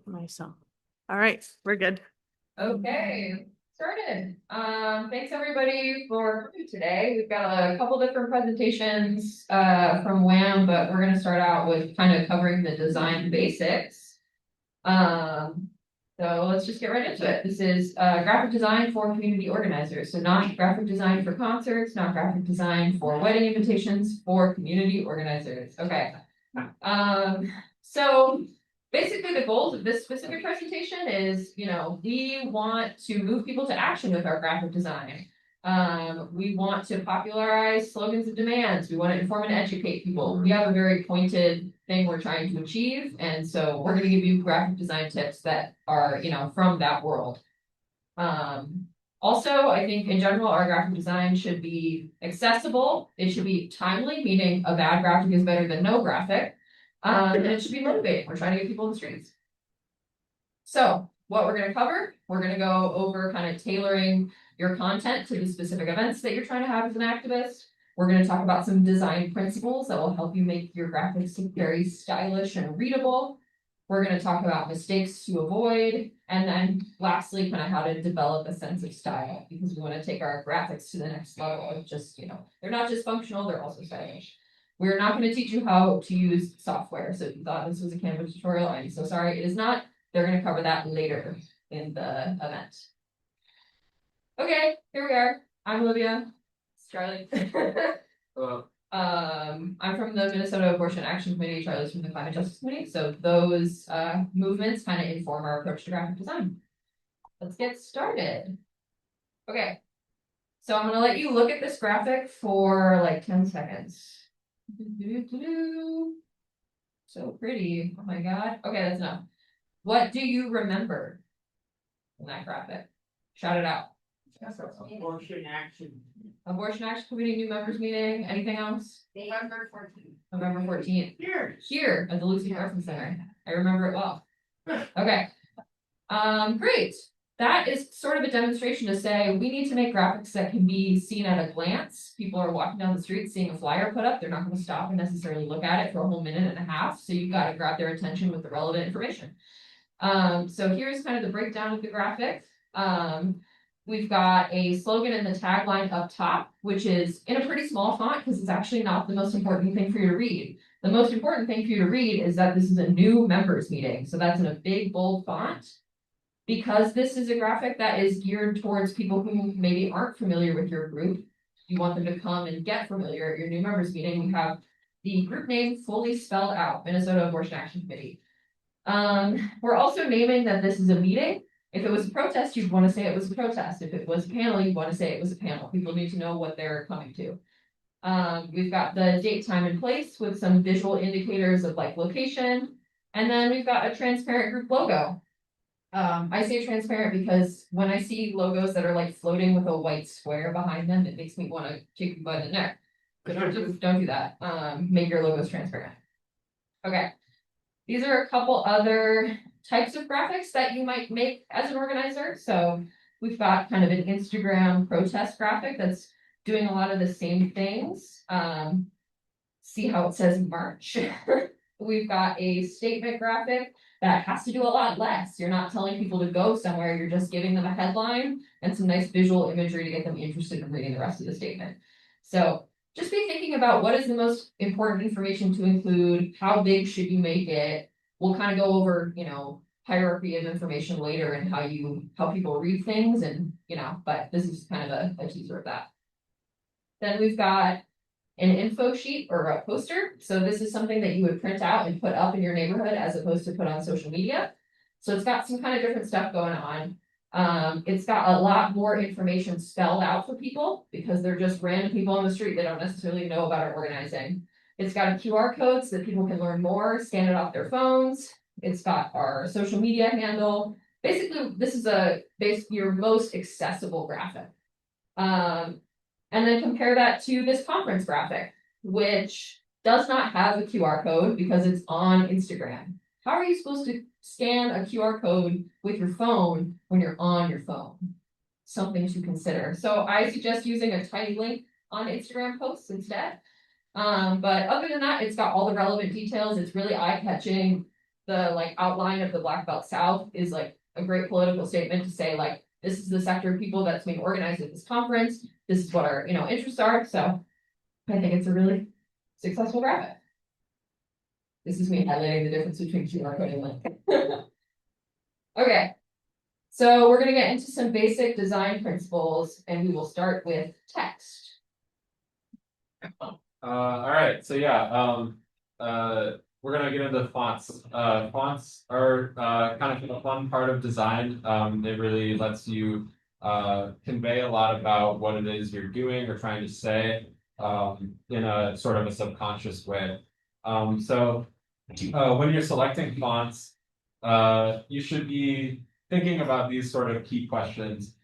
Myself. All right, we're good. Okay, started. Thanks everybody for coming today. We've got a couple different presentations from WAMM, but we're gonna start out with kind of covering the design basics. So let's just get right into it. This is graphic design for community organizers. So not graphic design for concerts, not graphic design for wedding invitations, for community organizers. Okay. So basically the goals of this specific presentation is, we want to move people to action with our graphic design. We want to popularize slogans and demands. We want to inform and educate people. We have a very pointed thing we're trying to achieve. And so we're going to give you graphic design tips that are, from that world. Also, I think in general, our graphic design should be accessible. It should be timely, meaning a bad graphic is better than no graphic. And it should be motivating. We're trying to get people in the streets. So what we're going to cover, we're going to go over kind of tailoring your content to the specific events that you're trying to have as an activist. We're going to talk about some design principles that will help you make your graphics look very stylish and readable. We're going to talk about mistakes to avoid. And then lastly, kind of how to develop a sense of style, because we want to take our graphics to the next level of just, they're not just functional, they're also stylish. We're not going to teach you how to use software. So if you thought this was a Canva tutorial, I'm so sorry, it is not. They're going to cover that later in the event. Okay, here we are. I'm Olivia. It's Charlie. Hello. I'm from the Minnesota Abortion Action Committee. Charlie's from the Climate Justice Committee. So those movements kind of inform our approach to graphic design. Let's get started. Okay. So I'm going to let you look at this graphic for like 10 seconds. So pretty. Oh my god. Okay, that's enough. What do you remember in that graphic? Shout it out. Abortion Action. Abortion Action Committee new members meeting. Anything else? November 14th. November 14th. Here at the Lucy Carson Center. I remember it well. Okay. Great. That is sort of a demonstration to say we need to make graphics that can be seen at a glance. People are walking down the street seeing a flyer put up. They're not going to stop and necessarily look at it for a whole minute and a half. So you've got to grab their attention with the relevant information. So here's kind of the breakdown of the graphic. We've got a slogan and the tagline up top, which is in a pretty small font because it's actually not the most important thing for you to read. The most important thing for you to read is that this is a new members meeting. So that's in a big, bold font. Because this is a graphic that is geared towards people who maybe aren't familiar with your group, you want them to come and get familiar at your new members meeting. You have the group name fully spelled out, Minnesota Abortion Action Committee. We're also naming that this is a meeting. If it was a protest, you'd want to say it was a protest. If it was a panel, you'd want to say it was a panel. People need to know what they're coming to. We've got the date, time, and place with some visual indicators of like location. And then we've got a transparent group logo. I say transparent because when I see logos that are like floating with a white square behind them, it makes me want to kick you by the neck. But don't do that. Make your logos transparent. Okay. These are a couple other types of graphics that you might make as an organizer. So we've got kind of an Instagram protest graphic that's doing a lot of the same things. See how it says March. We've got a statement graphic that has to do a lot less. You're not telling people to go somewhere. You're just giving them a headline and some nice visual imagery to get them interested in reading the rest of the statement. So just be thinking about what is the most important information to include, how big should you make it. We'll kind of go over, hierarchy of information later and how people read things and, but this is kind of a teaser of that. Then we've got an info sheet or a poster. So this is something that you would print out and put up in your neighborhood as opposed to put on social media. So it's got some kind of different stuff going on. It's got a lot more information spelled out for people because they're just random people on the street. They don't necessarily know about our organizing. It's got a QR code so that people can learn more, scan it off their phones. It's got our social media handle. Basically, this is your most accessible graphic. And then compare that to this conference graphic, which does not have a QR code because it's on Instagram. How are you supposed to scan a QR code with your phone when you're on your phone? Something to consider. So I suggest using a tiny link on Instagram posts instead. But other than that, it's got all the relevant details. It's really eye-catching. the like outline of the Black Belt South is like a great political statement to say like, this is the sector of people that's being organized at this conference. This is what our, interests are. So I think it's a really successful graphic. This is me highlighting the difference between QR code and link. Okay. So we're gonna get into some basic design principles and we will start with text. All right, so yeah, we're gonna get into fonts. Fonts are kind of a fun part of design. It really lets you convey a lot about what it is you're doing or trying to say in a sort of a subconscious way. So when you're selecting fonts, you should be thinking about these sort of key questions.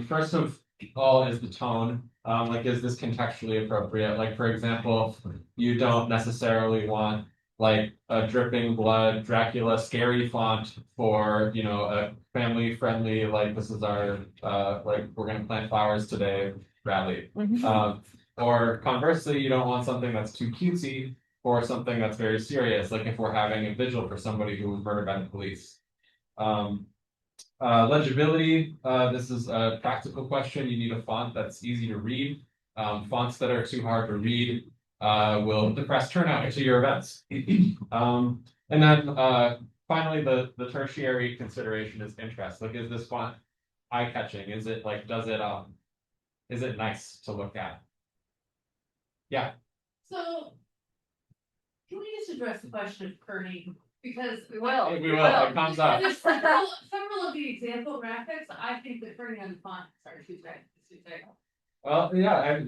First of all is the tone. Like, is this contextually appropriate? Like, for example, you don't necessarily want like a dripping blood Dracula scary font for, a family friendly, like this is our like we're gonna plant flowers today rally. Or conversely, you don't want something that's too cutesy or something that's very serious, like if we're having a vigil for somebody who was murdered by the police. Legibility, this is a practical question. You need a font that's easy to read. Fonts that are too hard to read will depress turnout to your events. And then finally, the tertiary consideration is interest. Like, is this font eye-catching? Is it like, is it nice to look at? Yeah. So. Can we just address the question of kerning? Because We will. We will. It comes up. there's several of the example graphics, I think that kerning on the font are too tight. Well, yeah,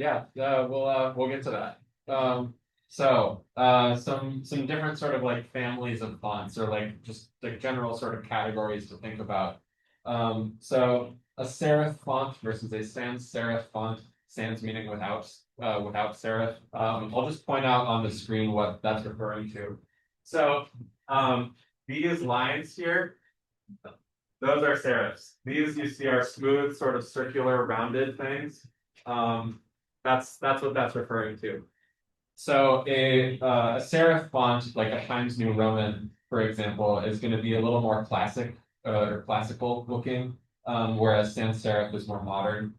we'll get to that. So some different sort of like families of fonts or like just like general sort of categories to think about. So a serif font versus a sans serif font. Sans meaning without serif. I'll just point out on the screen what that's referring to. So these lines here, those are serifs. These you see are smooth, sort of circular, rounded things. That's what that's referring to. So a serif font, like a Times New Roman, for example, is going to be a little more classic or classical looking, whereas sans serif is more modern.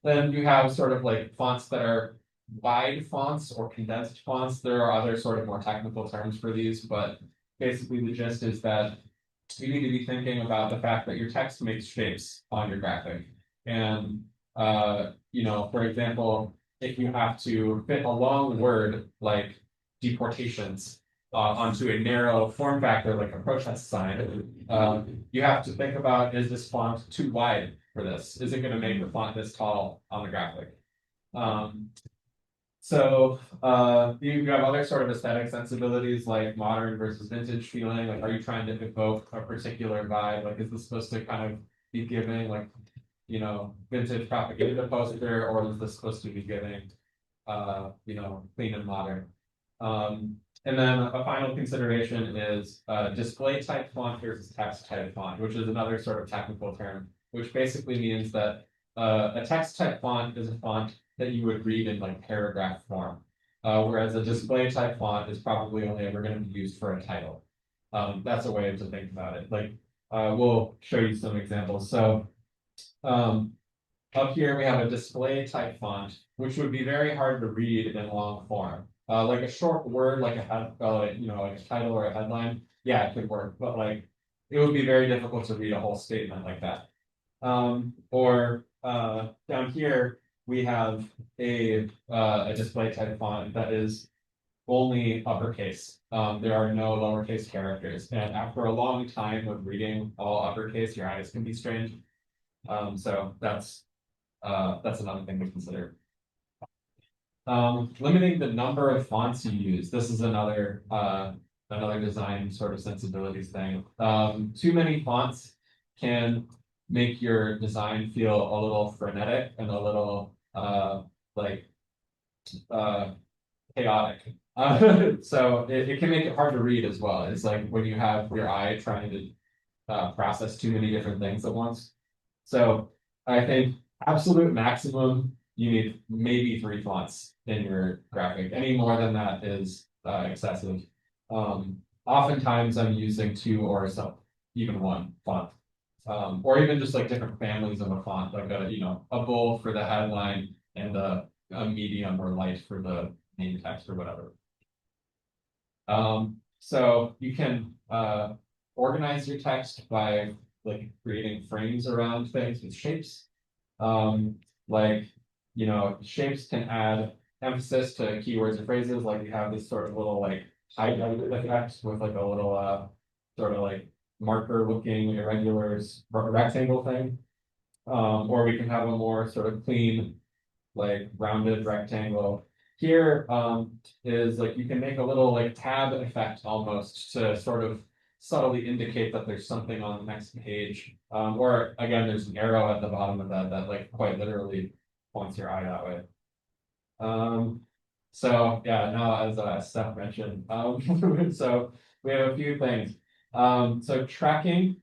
Then you have sort of like fonts that are wide fonts or condensed fonts. There are other sort of more technical terms for these, but basically the gist is that you need to be thinking about the fact that your text makes shapes on your graphic. And for example, if you have to fit a long word like deportations onto a narrow form factor like a protest sign, you have to think about, is this font too wide for this? Is it going to make the font this tall on the graphic? So you have other sort of aesthetic sensibilities like modern versus vintage feeling. Like, are you trying to evoke a particular vibe? Like, is this supposed to kind of be giving like, vintage propaganda poster, or is this supposed to be giving, clean and modern? And then a final consideration is display type font versus text type font, which is another sort of technical term, which basically means that a text type font is a font that you would read in like paragraph form, whereas a display type font is probably only ever going to be used for a title. That's a way to think about it. Like, we'll show you some examples. So up here we have a display type font, which would be very hard to read in long form. Like a short word, like a like a title or a headline, yeah, it could work, but like it would be very difficult to read a whole statement like that. Or down here we have a display type font that is only uppercase. There are no lowercase characters, and after a long time of reading all uppercase, your eyes can be strained. So that's another thing to consider. Limiting the number of fonts you use. This is another design sort of sensibilities thing. Too many fonts can make your design feel a little frenetic and a little chaotic. So it can make it hard to read as well. It's like when you have your eye trying to process too many different things at once. So I think absolute maximum, you need maybe 3 fonts in your graphic. Any more than that is excessive. oftentimes I'm using two or even one font. Or even just like different families of a font, like a bold for the headline and a medium or light for the main text or whatever. So you can organize your text by like creating frames around things with shapes. Like, shapes can add emphasis to keywords or phrases, like you have this sort of little like highlight effect with like a little sort of like marker looking irregular rectangle thing. Or we can have a more sort of clean, like rounded rectangle. Here is like you can make a little like tab effect almost to sort of subtly indicate that there's something on the next page. Or again, there's an arrow at the bottom of that like quite literally points your eye that way. So yeah, now as Steph mentioned, so we have a few things. So tracking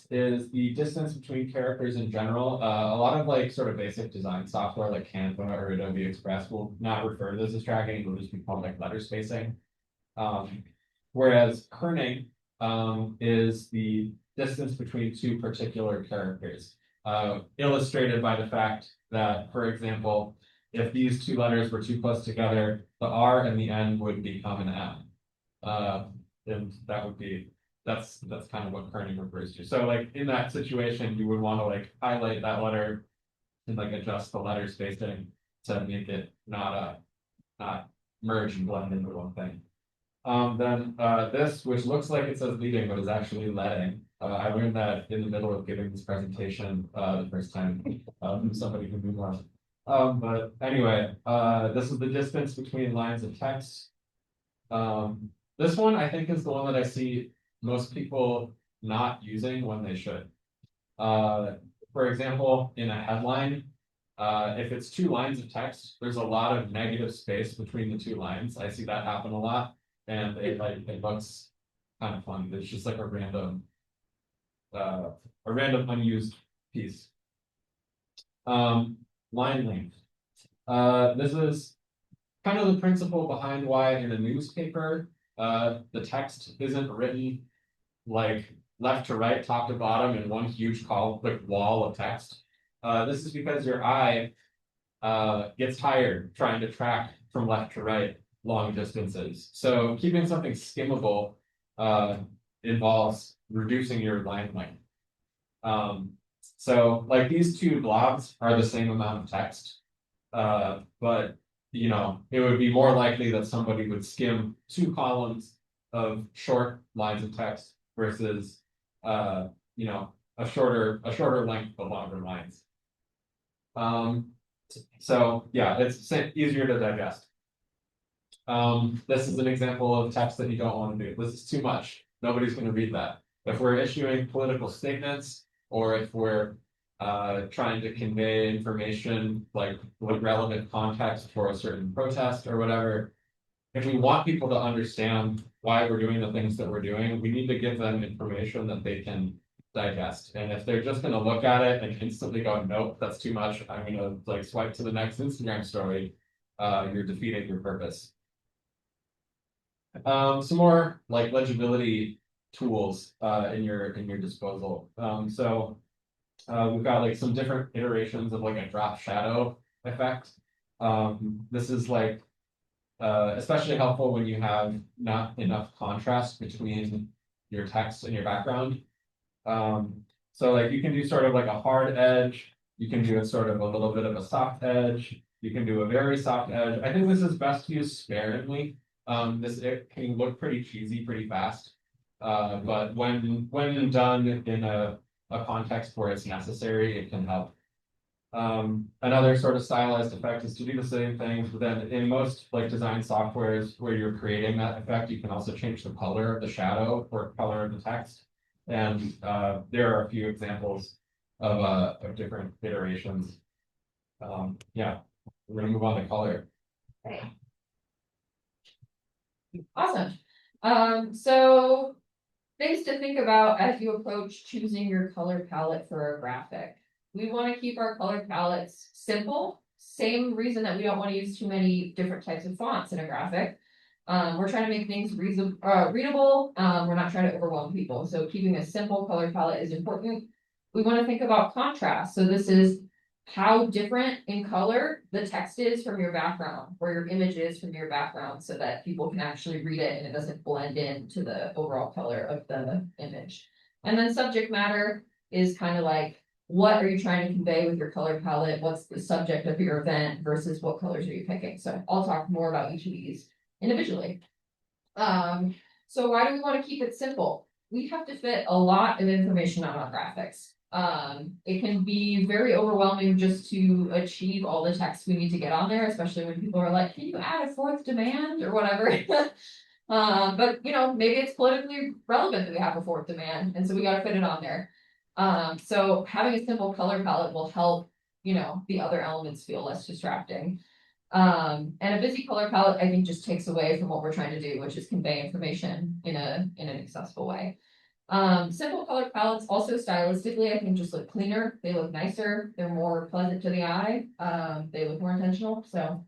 is the distance between characters in general. A lot of like sort of basic design software like Canva or Adobe Express will not refer to this as tracking, it will just be called like letter spacing. Whereas kerning is the distance between two particular characters, illustrated by the fact that, for example, if these two letters were too close together, the R and the N would become an M. And that's kind of what kerning refers to. So like in that situation, you would want to like highlight that letter and like adjust the letter spacing to make it not merge and blend into one thing. Then this, which looks like it says leading, but is actually letting. I learned that in the middle of giving this presentation the first time from somebody who knew more. But anyway, this is the distance between lines of text. This one I think is the one that I see most people not using when they should. For example, in a headline, if it's two lines of text, there's a lot of negative space between the two lines. I see that happen a lot, and it looks kind of fun. It's just like a random unused piece. Line length. This is kind of the principle behind why in a newspaper, the text isn't written like left to right, top to bottom in one huge wall of text. This is because your eye gets tired trying to track from left to right long distances. So keeping something skimmable involves reducing your line length. So like these two blobs are the same amount of text, but it would be more likely that somebody would skim 2 columns of short lines of text versus a shorter length but longer lines. So yeah, it's easier to digest. This is an example of text that you don't want to do. This is too much. Nobody's going to read that. If we're issuing political statements, or if we're trying to convey information like with relevant context for a certain protest or whatever, if we want people to understand why we're doing the things that we're doing, we need to give them information that they can digest. And if they're just going to look at it and instantly go, nope, that's too much, I'm going to like swipe to the next Instagram story, you're defeating your purpose. Some more like legibility tools in your disposal. So we've got like some different iterations of like a drop shadow effect. This is like especially helpful when you have not enough contrast between your text and your background. So like you can do sort of like a hard edge, you can do a sort of a little bit of a soft edge, you can do a very soft edge. I think this is best used sparingly. It can look pretty cheesy pretty fast. But when done in a context where it's necessary, it can help. Another sort of stylized effect is to do the same thing, but then in most like design softwares where you're creating that effect, you can also change the color of the shadow or color of the text. And there are a few examples of different iterations. Yeah, we're gonna move on to color. Okay. Awesome. So things to think about as you approach choosing your color palette for a graphic. We want to keep our color palettes simple. Same reason that we don't want to use too many different types of fonts in a graphic. We're trying to make things readable. We're not trying to overwhelm people. So keeping a simple color palette is important. We want to think about contrast. So this is how different in color the text is from your background or your image is from your background so that people can actually read it and it doesn't blend into the overall color of the image. And then subject matter is kind of like, what are you trying to convey with your color palette? What's the subject of your event versus what colors are you picking? So I'll talk more about each of these individually. So why do we want to keep it simple? We have to fit a lot of information on our graphics. It can be very overwhelming just to achieve all the text we need to get on there, especially when people are like, can you add a fourth demand or whatever? But you know, maybe it's politically relevant that we have a fourth demand, and so we got to fit it on there. So having a simple color palette will help, you know, the other elements feel less distracting. And a busy color palette, I think, just takes away from what we're trying to do, which is convey information in an accessible way. Simple color palettes also stylistically, I think, just look cleaner. They look nicer. They're more pleasant to the eye. They look more intentional. So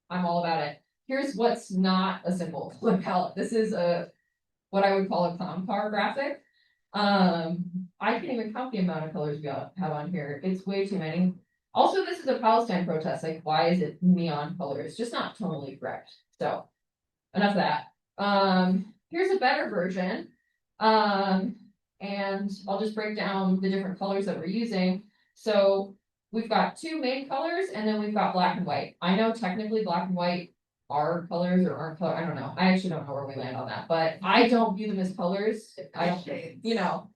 I'm all about it. Here's what's not a simple color palette. This is what I would call a clown car graphic. I can't even count the amount of colors we have on here. It's way too many. Also, this is a Palestine protest. Like, why is it neon colors? Just not totally correct. So, enough of that. Here's a better version. And I'll just break down the different colors that we're using. So, we've got two main colors, and then we've got black and white. I know technically black and white are colors or aren't colors. I don't know. I actually don't know where we land on that, but I don't view them as colors. I don't, you know.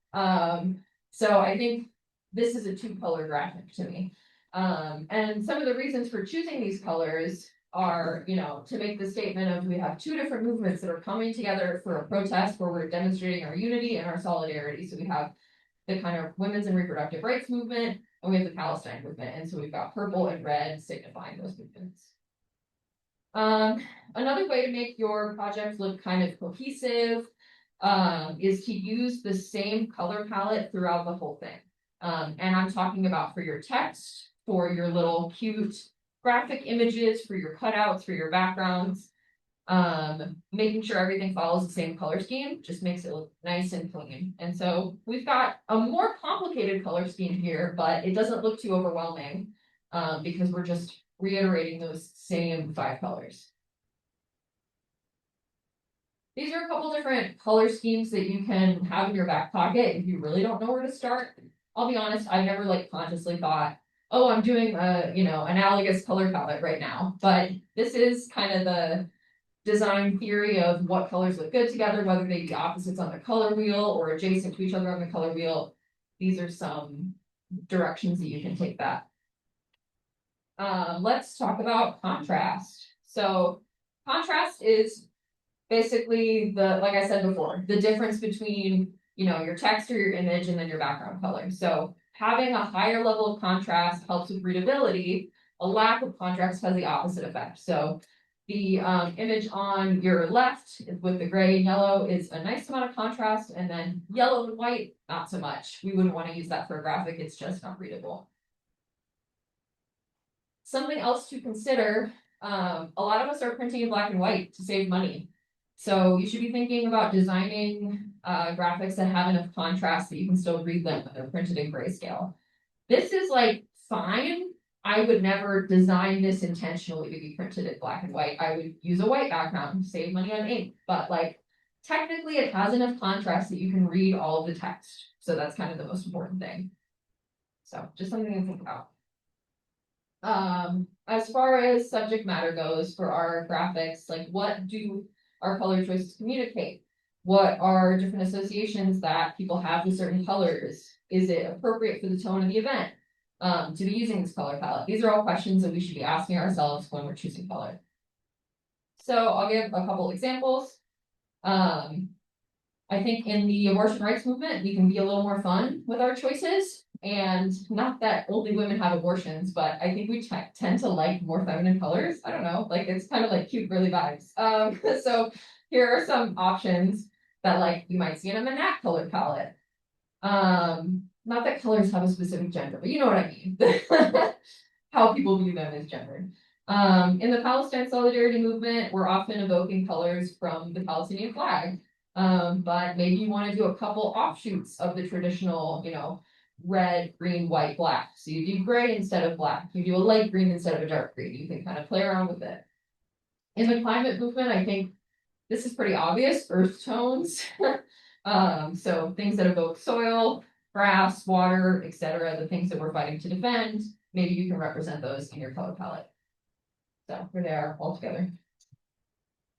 So I think this is a two-color graphic to me. And some of the reasons for choosing these colors are, you know, to make the statement of we have two different movements that are coming together for a protest where we're demonstrating our unity and our solidarity. So we have the kind of women's and reproductive rights movement, and we have the Palestine movement. And so we've got purple and red signifying those movements. Another way to make your project look kind of cohesive is to use the same color palette throughout the whole thing. And I'm talking about for your text, for your little cute graphic images, for your cutouts, for your backgrounds, making sure everything follows the same color scheme just makes it look nice and clean. And so we've got a more complicated color scheme here, but it doesn't look too overwhelming because we're just reiterating those same 5 colors. These are a couple different color schemes that you can have in your back pocket if you really don't know where to start. I'll be honest, I've never like consciously thought, oh, I'm doing a, you know, analogous color palette right now. But this is kind of the design theory of what colors look good together, whether they be opposites on the color wheel or adjacent to each other on the color wheel. These are some directions that you can take that. Let's talk about contrast. So contrast is basically like I said before, the difference between, you know, your text or your image and then your background color. So having a higher level of contrast helps with readability. A lack of contrast has the opposite effect. So the image on your left with the gray and yellow is a nice amount of contrast, and then yellow and white, not so much. We wouldn't want to use that for a graphic. It's just not readable. Something else to consider, a lot of us are printing in black and white to save money. So you should be thinking about designing graphics that have enough contrast that you can still read them when they're printed in grayscale. This is like fine. I would never design this intentionally to be printed in black and white. I would use a white background to save money on ink, but like technically it has enough contrast that you can read all of the text. So that's kind of the most important thing. So just something to think about. As far as subject matter goes for our graphics, like what do our color choices communicate? What are different associations that people have with certain colors? Is it appropriate for the tone of the event to be using this color palette? These are all questions that we should be asking ourselves when we're choosing color. So I'll give a couple examples. I think in the abortion rights movement, we can be a little more fun with our choices. And not that only women have abortions, but I think we tend to like more feminine colors. I don't know, like it's kind of like cute, girly vibes. So here are some options that like you might see in a MNAAC color palette. Not that colors have a specific gender, but you know what I mean. How people view them as gendered. In the Palestine solidarity movement, we're often evoking colors from the Palestinian flag. But maybe you want to do a couple offshoots of the traditional, red, green, white, black. So you do gray instead of black. You do a light green instead of a dark green. You can kind of play around with it. In the climate movement, I think this is pretty obvious, earth tones. So things that evoke soil, grass, water, etc., the things that we're fighting to defend, maybe you can represent those in your color palette. So here they are all together.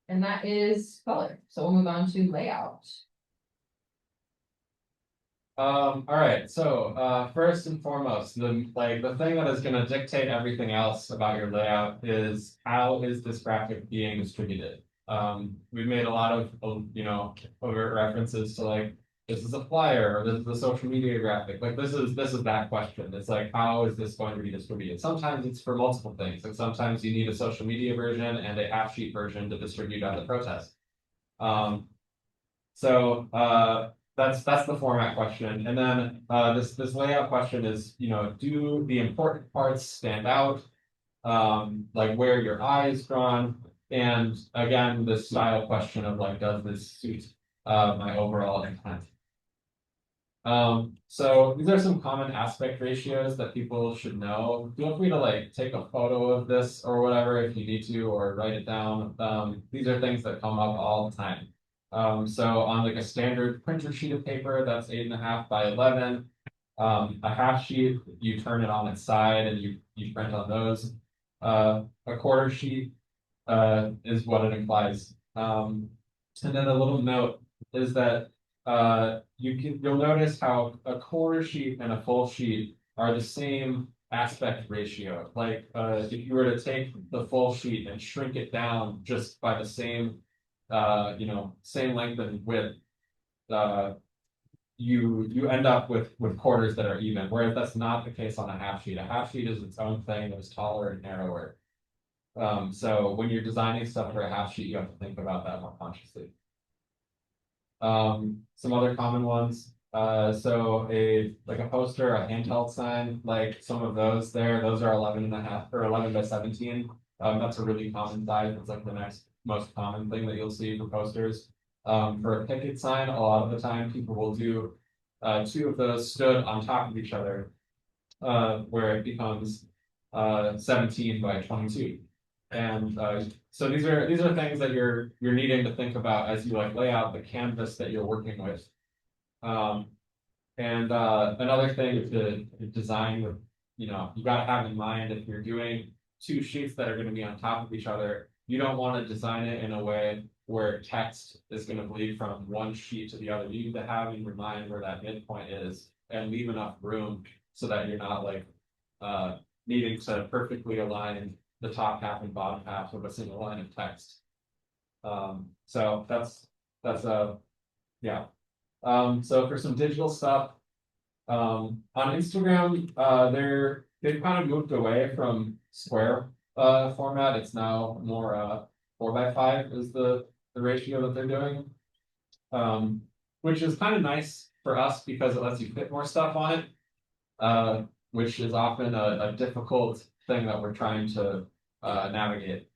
And that is color. So we'll move on to layout. All right, so first and foremost, the thing that is going to dictate everything else about your layout is how is this graphic being distributed. We've made a lot of overt references to like this is a flyer or this is a social media graphic. Like this is that question. It's like how is this going to be distributed? Sometimes it's for multiple things. Like sometimes you need a social media version and a half sheet version to distribute at the protest. That's the format question. And then this layout question is, do the important parts stand out? Like where your eye is drawn. And again, the style question of like, does this suit my overall intent? So these are some common aspect ratios that people should know. Feel free to like take a photo of this or whatever if you need to, or write it down. These are things that come up all the time. So on like a standard printer sheet of paper, that's 8.5 by 11. A half sheet, you turn it on its side and you print on those. A quarter sheet is what it implies. And then a little note is that you'll notice how a quarter sheet and a full sheet are the same aspect ratio. Like if you were to take the full sheet and shrink it down just by the same same length and width, you end up with quarters that are even, whereas that's not the case on a half sheet. A half sheet is its own thing that is taller and narrower. So when you're designing stuff for a half sheet, you have to think about that more consciously. Some other common ones. So a poster, a handheld sign, like some of those those are 11.5 or 11 by 17. That's a really common size. It's like the next most common thing that you'll see for posters. For a picket sign, a lot of the time people will do 2 of those stood on top of each other, where it becomes 17 by 22. And so these are things that you're needing to think about as you like lay out the canvas that you're working with. And another thing to design with, you got to have in mind if you're doing 2 sheets that are going to be on top of each other, you don't want to design it in a way where text is going to bleed from one sheet to the other. You need to have in your mind where that midpoint is and leave enough room so that you're not like needing to perfectly align the top half and bottom half of a single line of text. So that's yeah. So for some digital stuff, on Instagram, they've kind of moved away from square format. It's now more 4 by 5 is the ratio that they're doing, which is kind of nice for us because it lets you fit more stuff on it, which is often a difficult thing that we're trying to navigate.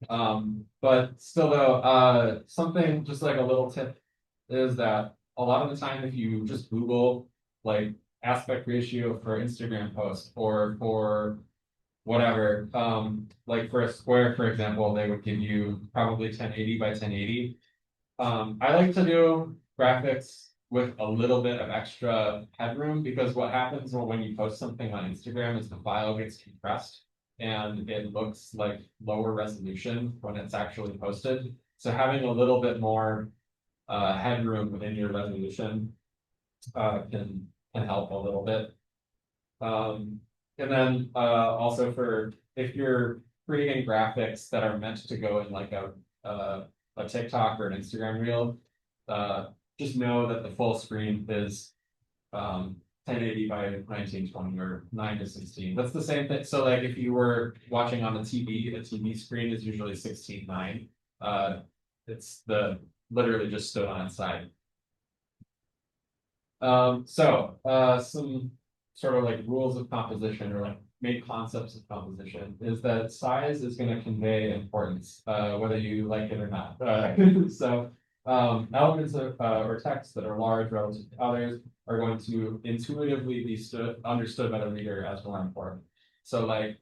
But still though, something just like a little tip is that a lot of the time if you just Google like aspect ratio for Instagram post or for whatever, like for a square, for example, they would give you probably 1080 by 1080. I like to do graphics with a little bit of extra headroom because what happens when you post something on Instagram is the file gets compressed and it looks like lower resolution when it's actually posted. So having a little bit more headroom within your resolution can help a little bit. And then also for if you're creating graphics that are meant to go in like a TikTok or an Instagram reel, just know that the full screen is 1080 by 1920 or 9:16. That's the same thing. So like if you were watching on the TV screen is usually 16:9. It's literally just stood on its side. So some sort of like rules of composition or like main concepts of composition is that size is going to convey importance, whether you like it or not. So elements of or texts that are large relative to others are going to intuitively be understood by the reader as more important. So like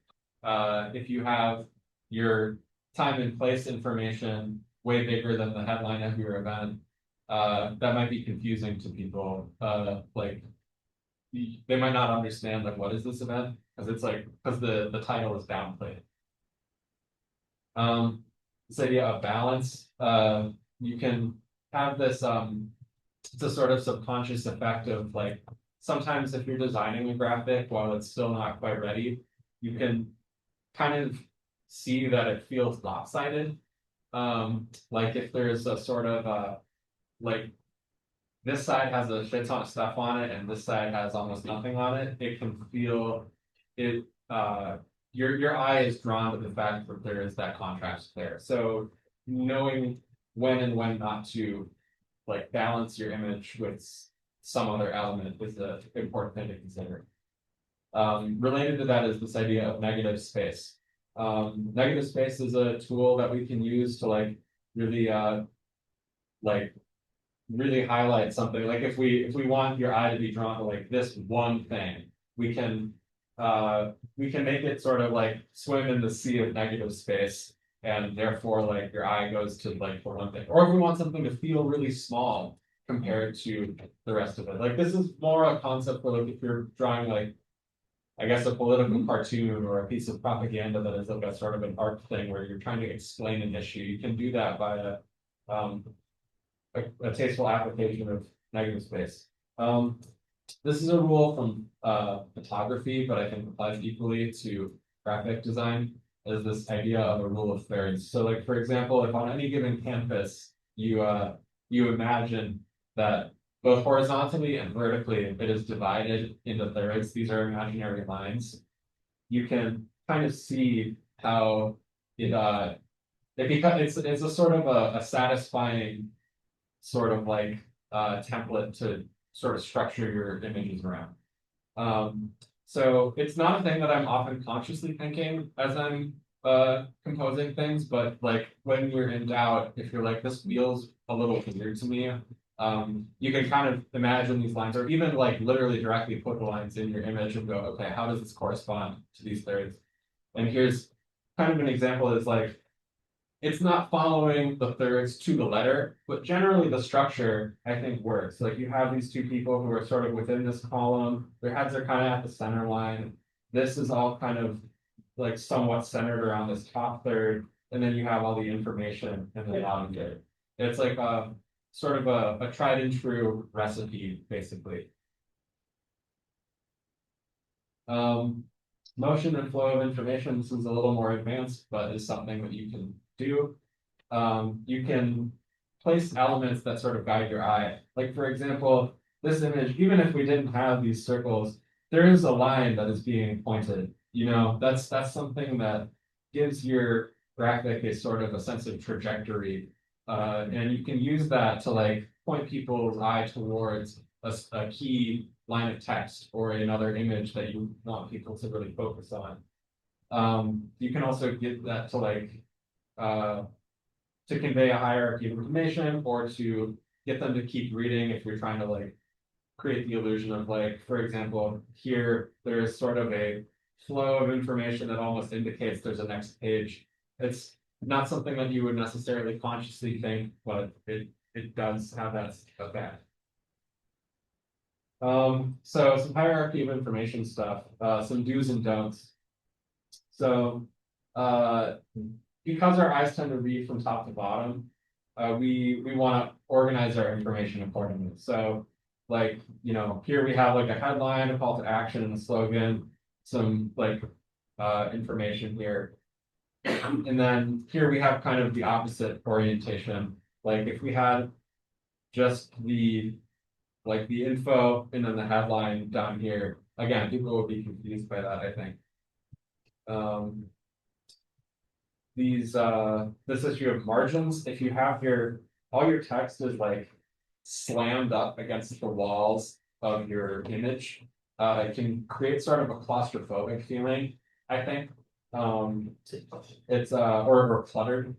if you have your time and place information way bigger than the headline of your event, that might be confusing to people. Like they might not understand like what is this event, because it's like because the title is downplayed. This idea of balance, you can have this it's a sort of subconscious effect of like sometimes if you're designing a graphic while it's still not quite ready, you can kind of see that it feels lopsided. Like if there's a sort of like this side has a shit ton of stuff on it and this side has almost nothing on it, it can feel it your eye is drawn to the fact that there is that contrast there. So knowing when and when not to like balance your image with some other element is an important thing to consider. Related to that is this idea of negative space. Negative space is a tool that we can use to like really really highlight something. Like if we want your eye to be drawn to like this one thing, we can make it sort of like swim in the sea of negative space, and therefore like your eye goes to like the one thing. Or if we want something to feel really small compared to the rest of it. Like this is more a concept for like if you're drawing like I guess a political cartoon or a piece of propaganda that is like a sort of an art thing where you're trying to explain an issue. You can do that by a tasteful application of negative space. This is a rule from photography, but I think applies equally to graphic design, is this idea of a rule of thirds. So like, for example, if on any given canvas, you imagine that both horizontally and vertically, it is divided into thirds. These are imaginary lines. You can kind of see how it becomes it's a sort of a satisfying sort of like template to sort of structure your images around. So it's not a thing that I'm often consciously thinking as I'm composing things, but like when you're in doubt, if you're like, this feels a little weird to me, you can kind of imagine these lines, or even like literally directly put the lines in your image and go, okay, how does this correspond to these thirds? And here's kind of an example is like, it's not following the thirds to the letter, but generally the structure, I think, works. Like you have these two people who are sort of within this column, their heads are kind of at the center line. This is all kind of like somewhat centered around this top third, and then you have all the information in the bottom third. It's like a sort of a tried and true recipe, basically. Motion and flow of information, this is a little more advanced, but is something that you can do. You can place elements that sort of guide your eye. Like for example, this image, even if we didn't have these circles, there is a line that is being pointed. You know, that's something that gives your graphic a sort of a sense of trajectory. And you can use that to like point people's eye towards a key line of text or another image that you want people to really focus on. You can also get that to like to convey a hierarchy of information, or to get them to keep reading if you're trying to like create the illusion of like, for example, here there's sort of a flow of information that almost indicates there's a next page. It's not something that you would necessarily consciously think, but it does have that effect. So some hierarchy of information stuff, some do's and don'ts. So because our eyes tend to read from top to bottom, we want to organize our information accordingly. So like, you know, here we have like a headline, a call to action, and a slogan, some like information here. And then here we have kind of the opposite orientation. Like if we had just the info and then the headline down here, again, people would be confused by that, I think. This issue of margins, if you have all your text is like slammed up against the walls of your image, it can create sort of a claustrophobic feeling, I think. It's or cluttered.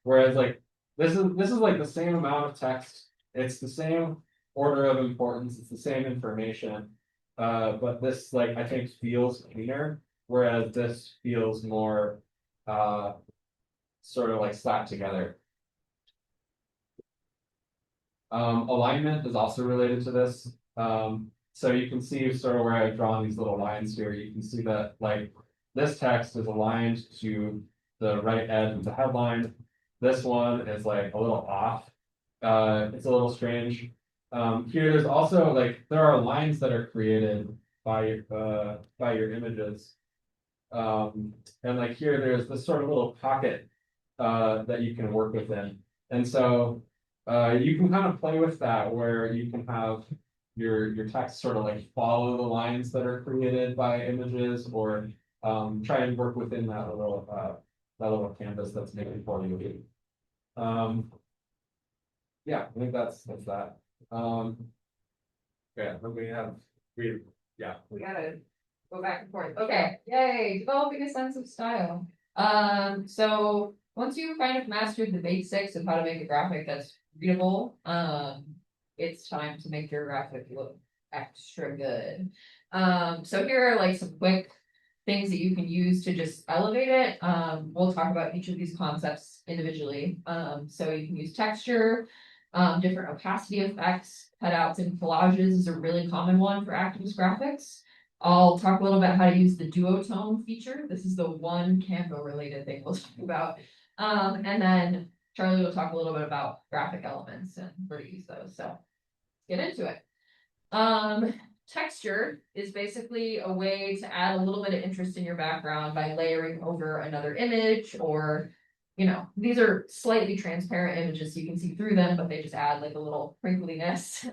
Whereas like this is like the same amount of text, it's the same order of importance, it's the same information. But this like I think feels cleaner, whereas this feels more sort of like slapped together. Alignment is also related to this. So you can see sort of where I've drawn these little lines here. You can see that like this text is aligned to the right edge of the headline. This one is like a little off. It's a little strange. Here there's also like there are lines that are created by your images. And like here there's this sort of little pocket that you can work within. And so you can kind of play with that where you can have your text sort of like follow the lines that are created by images, or try and work within that little canvas that's made for you. Yeah, I think that's that. Yeah, We gotta go back and forth. Okay, yay, developing a sense of style. So once you kind of mastered the basics of how to make a graphic that's readable, it's time to make your graphic look extra good. So here are like some quick things that you can use to just elevate it. We'll talk about each of these concepts individually. So you can use texture, different opacity effects, cutouts and collages is a really common one for activist graphics. I'll talk a little bit how to use the duotone feature. This is the one Canva related thing we'll talk about. And then Charlie will talk a little bit about graphic elements and where to use those. So get into it. Texture is basically a way to add a little bit of interest in your background by layering over another image, or, you know, these are slightly transparent images so you can see through them, but they just add like a little crinkliness.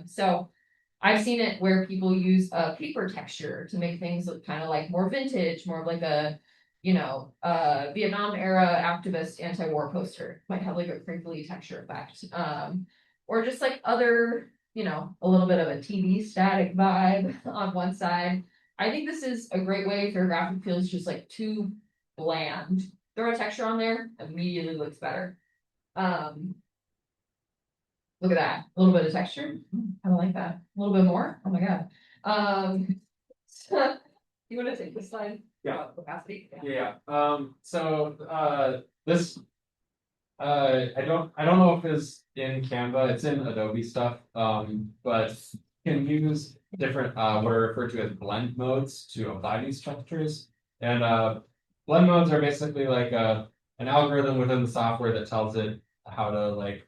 So I've seen it where people use a paper texture to make things look kind of like more vintage, more of like a, you know, Vietnam era activist anti-war poster might have like a crinkly texture effect. Or just like other, you know, a little bit of a TV static vibe on one side. I think this is a great way if your graphic feels just like too bland. Throw a texture on there, immediately looks better. Look at that, a little bit of texture. I like that. A little bit more. Oh my god. You want to take this slide? Yeah. Opacity. Yeah. This I don't know if it's in Canva, it's in Adobe stuff. But you can use different what are referred to as blend modes to apply these textures. And blend modes are basically like an algorithm within the software that tells it how to like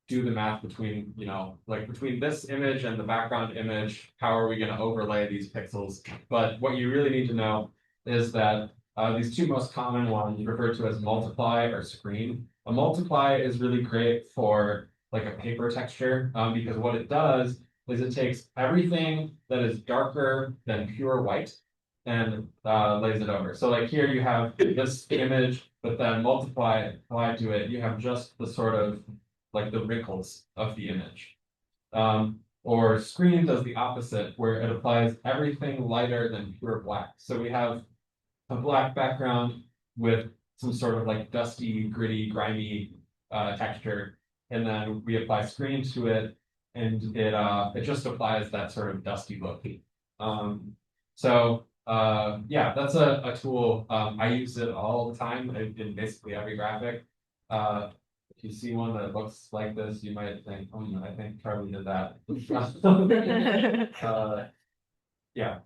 do the math between, you know, like between this image and the background image, how are we going to overlay these pixels? But what you really need to know is that these two most common ones referred to as multiply or screen. A multiply is really great for like a paper texture because what it does is it takes everything that is darker than pure white and lays it over. So like here you have this image, but then apply to it, you have just the sort of like the wrinkles of the image. Or screen does the opposite, where it applies everything lighter than pure black. So we have a black background with some sort of like dusty, gritty, grimy texture, and then we apply screen to it, and it just applies that sort of dusty look. Yeah, that's a tool. I use it all the time in basically every graphic. If you see one that looks like this, you might think, oh, I think Charlie did that. Yeah.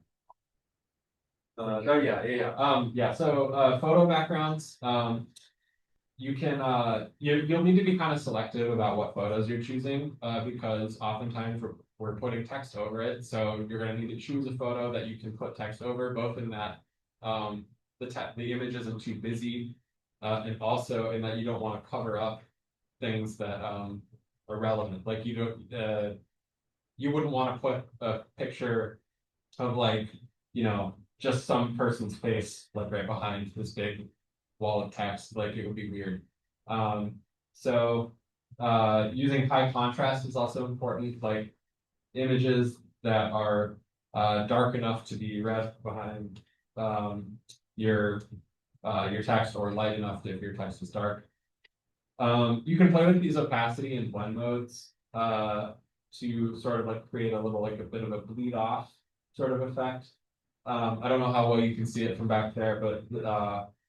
So photo backgrounds. You can you'll need to be kind of selective about what photos you're choosing because oftentimes we're putting text over it. So you're going to need to choose a photo that you can put text over, both in that the image isn't too busy, and also in that you don't want to cover up things that are relevant. Like you wouldn't want to put a picture of like, you know, just some person's face like right behind this big wall of text. Like it would be weird. Using high contrast is also important. Like images that are dark enough to be read behind your text, or light enough if your text is dark. You can play with these opacity and blend modes to sort of like create a little, like a bit of a bleed off sort of effect. I don't know how well you can see it from back there, but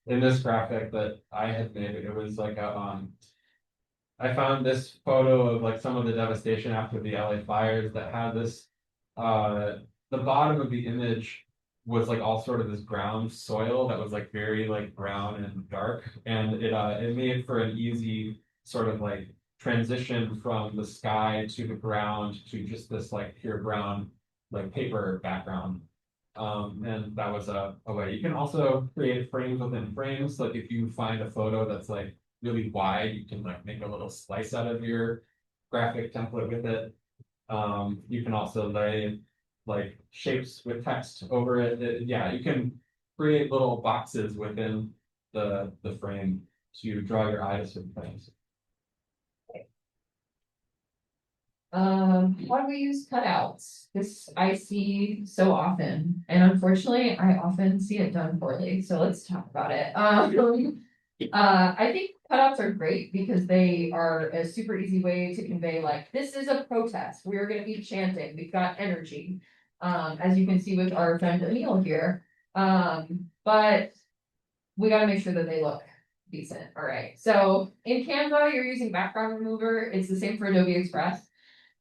in this graphic that I had made, it was like I found this photo of like some of the devastation after the LA fires that had this, the bottom of the image was like all sort of this ground soil that was like very like brown and dark, and it made for an easy sort of like transition from the sky to the ground to just this like pure brown like paper background. And that was a way. You can also create frames within frames. Like if you find a photo that's like really wide, you can like make a little slice out of your graphic template with it. You can also lay like shapes with text over it. Yeah, you can create little boxes within the frame to draw your eye to certain things. How do we use cutouts? This I see so often, and unfortunately, I often see it done poorly. So let's talk about it. I think cutouts are great because they are a super easy way to convey like, this is a protest. We're going to be chanting. We've got energy. As you can see with our friend Emil here. But we got to make sure that they look decent. All right. So in Canva, you're using background remover. It's the same for Adobe Express.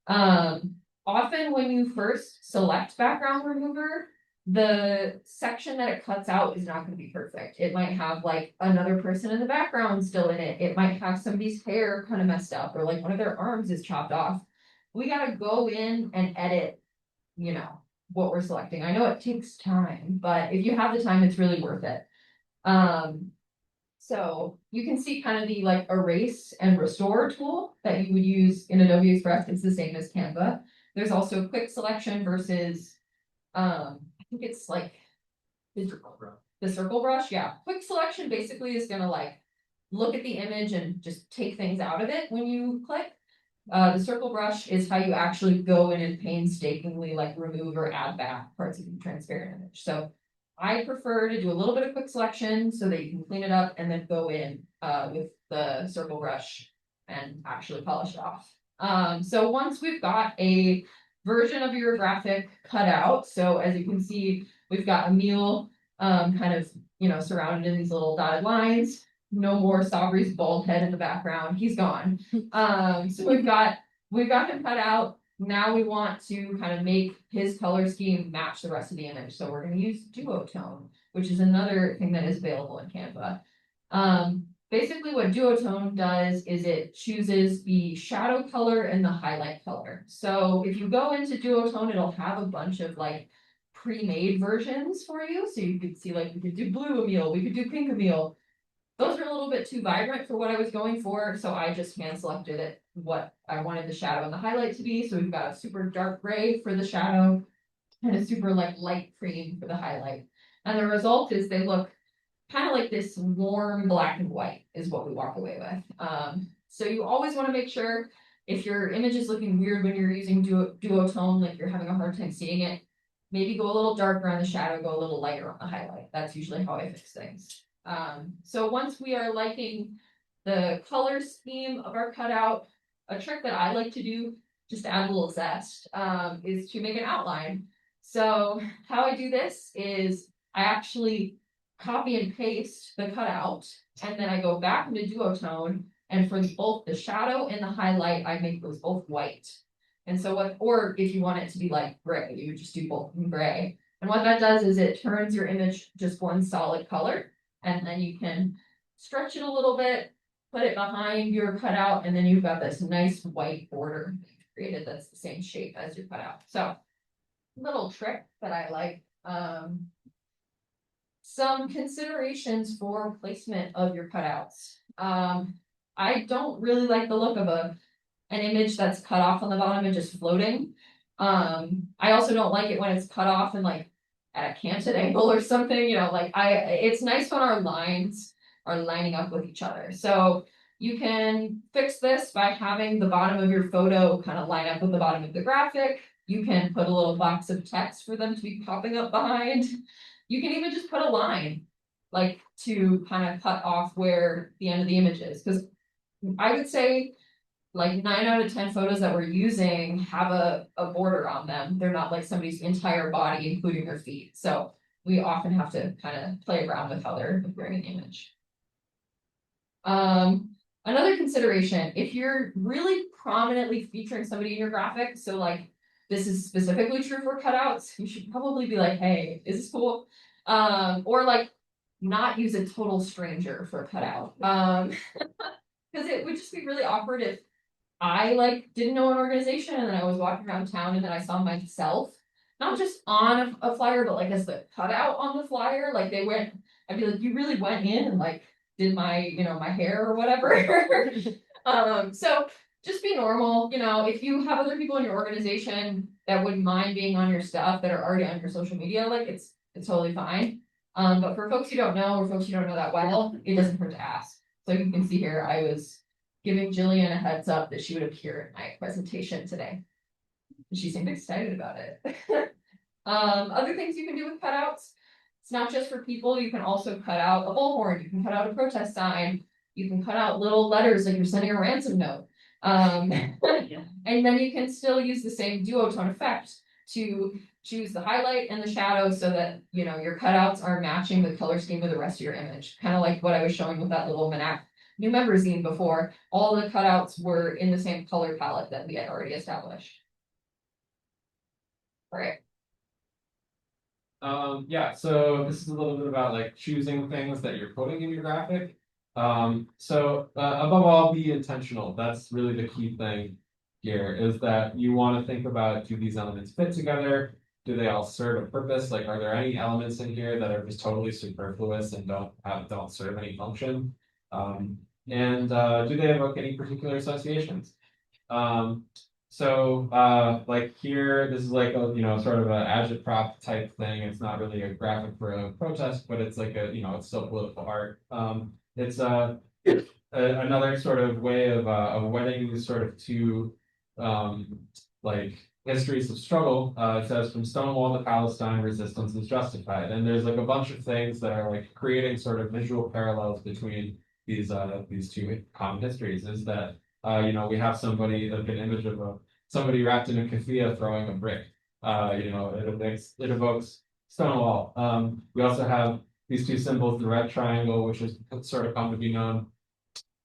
Often when you first select background remover, the section that it cuts out is not going to be perfect. It might have like another person in the background still in it. It might have somebody's hair kind of messed up, or like one of their arms is chopped off. We got to go in and edit, you know, what we're selecting. I know it takes time, but if you have the time, it's really worth it. So you can see kind of the like erase and restore tool that you would use in Adobe Express. It's the same as Canva. There's also quick selection versus, I think it's like the circle brush. Yeah, quick selection basically is gonna like look at the image and just take things out of it when you click. The circle brush is how you actually go in and painstakingly like remove or add back parts of the transparent image. So I prefer to do a little bit of quick selection so that you can clean it up and then go in with the circle brush and actually polish it off. So once we've got a version of your graphic cut out, so as you can see, we've got Emil kind of, you know, surrounded in these little dotted lines. No more Sabri's bald head in the background. He's gone. So we've got him cut out. Now we want to kind of make his color scheme match the rest of the image. So we're going to use duotone, which is another thing that is available in Canva. Basically what duotone does is it chooses the shadow color and the highlight color. So if you go into duotone, it'll have a bunch of like pre-made versions for you. So you could see like, we could do blue Emil, we could do pink Emil. Those are a little bit too vibrant for what I was going for, so I just hand selected it what I wanted the shadow and the highlight to be. So we've got a super dark gray for the shadow and a super like light cream for the highlight. And the result is they look kind of like this warm black and white is what we walk away with. So you always want to make sure if your image is looking weird when you're using duotone, like you're having a hard time seeing it, maybe go a little darker on the shadow, go a little lighter on the highlight. That's usually how I fix things. So once we are liking the color scheme of our cutout, a trick that I like to do just to add a little zest is to make an outline. So how I do this is I actually copy and paste the cutout, and then I go back into duotone, and for both the shadow and the highlight, I make those both white. And so what, or if you want it to be like gray, you would just do both in gray. And what that does is it turns your image just one solid color. And then you can stretch it a little bit, put it behind your cutout, and then you've got this nice white border created that's the same shape as your cutout. So, little trick that I like. Some considerations for placement of your cutouts. I don't really like the look of an image that's cut off on the bottom and just floating. I also don't like it when it's cut off and like at a canted angle or something, you know, like it's nice when our lines are lining up with each other. So you can fix this by having the bottom of your photo kind of line up with the bottom of the graphic. You can put a little box of text for them to be popping up behind. You can even just put a line, like to kind of cut off where the end of the image is, because I would say like 9 out of 10 photos that we're using have a border on them. They're not like somebody's entire body, including their feet. So we often have to kind of play around with how they're appearing in the image. Another consideration, if you're really prominently featuring somebody in your graphic, so like this is specifically true for cutouts, you should probably be like, hey, is this cool? Or like not use a total stranger for a cutout. Because it would just be really awkward if I like didn't know an organization and then I was walking around town and then I saw myself, not just on a flyer, but like as the cutout on the flyer, like I'd be like, you really went in and like did my, my hair or whatever. So just be normal, if you have other people in your organization that wouldn't mind being on your stuff that are already on your social media, like it's totally fine. But for folks you don't know or folks you don't know that well, it doesn't hurt to ask. So you can see here, I was giving Jillian a heads up that she would appear in my presentation today. She seemed excited about it. Other things you can do with cutouts. It's not just for people. You can also cut out a bullhorn. You can cut out a protest sign. You can cut out little letters like you're sending a ransom note. And then you can still use the same duotone effect to choose the highlight and the shadow so that, your cutouts are matching the color scheme of the rest of your image. Kind of like what I was showing with that little MNAAC new member zine before. All the cutouts were in the same color palette that we had already established. All right. Yeah, so this is a little bit about like choosing things that you're putting in your graphic. So above all, be intentional. That's really the key thing here, is that you want to think about, do these elements fit together? Do they all serve a purpose? Like, are there any elements in here that are just totally superfluous and don't serve any function? And do they evoke any particular associations? So like here, this is like a, sort of an agitprop type thing. It's not really a graphic for a protest, but it's like a, it's still political art. It's another sort of way of wedding these sort of two like histories of struggle. It says from Stonewall to Palestine, resistance is justified. And there's like a bunch of things that are like creating sort of visual parallels between these two common histories. Is that we have somebody, like an image of somebody wrapped in a keffiyeh throwing a brick. It evokes Stonewall. We also have these two symbols, the red triangle, which has sort of come to be known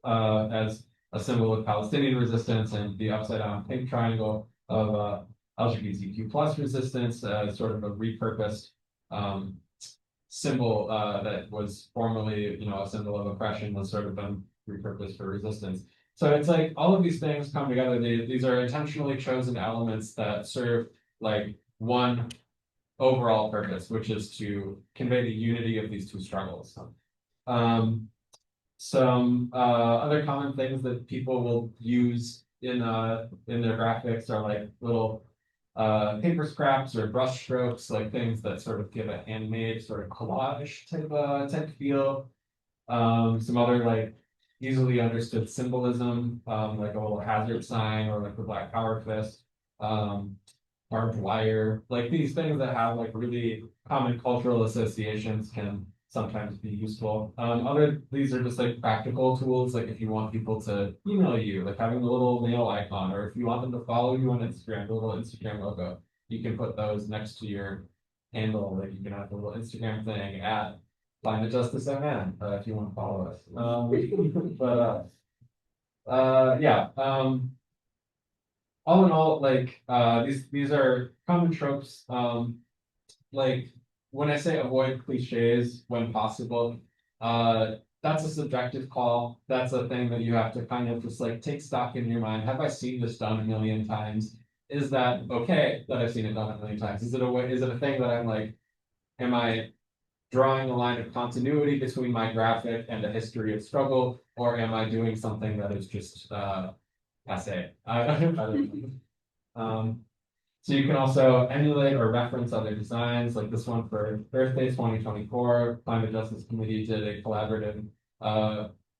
as a symbol of Palestinian resistance, and the upside down pink triangle of LGBTQ plus resistance, sort of a repurposed symbol that was formerly, a symbol of oppression, was sort of been repurposed for resistance. So it's like all of these things come together. These are intentionally chosen elements that serve like one overall purpose, which is to convey the unity of these two struggles. Some other common things that people will use in their graphics are like little paper scraps or brush strokes, like things that sort of give a handmade sort of collage type feel. Some other like easily understood symbolism, like a little hazard sign or like the Black Power fist, barbed wire, like these things that have like really common cultural associations can sometimes be useful. These are just like practical tools, like if you want people to email you, like having the little mail icon, or if you want them to follow you on Instagram, the little Instagram logo, you can put those next to your handle. Like you can have the little Instagram thing at Find the Justice MN if you want to follow us. Yeah. All in all, like these are common tropes. Like when I say avoid cliches when possible, that's a subjective call. That's a thing that you have to kind of just like take stock in your mind. Have I seen this done a million times? Is that okay that I've seen it done a million times? Is it a thing that I'm like, am I drawing a line of continuity between my graphic and a history of struggle, or am I doing something that is just passe? I don't know. So you can also emulate or reference other designs, like this one for Earth Day 2024. Climate Justice Committee did a collaborative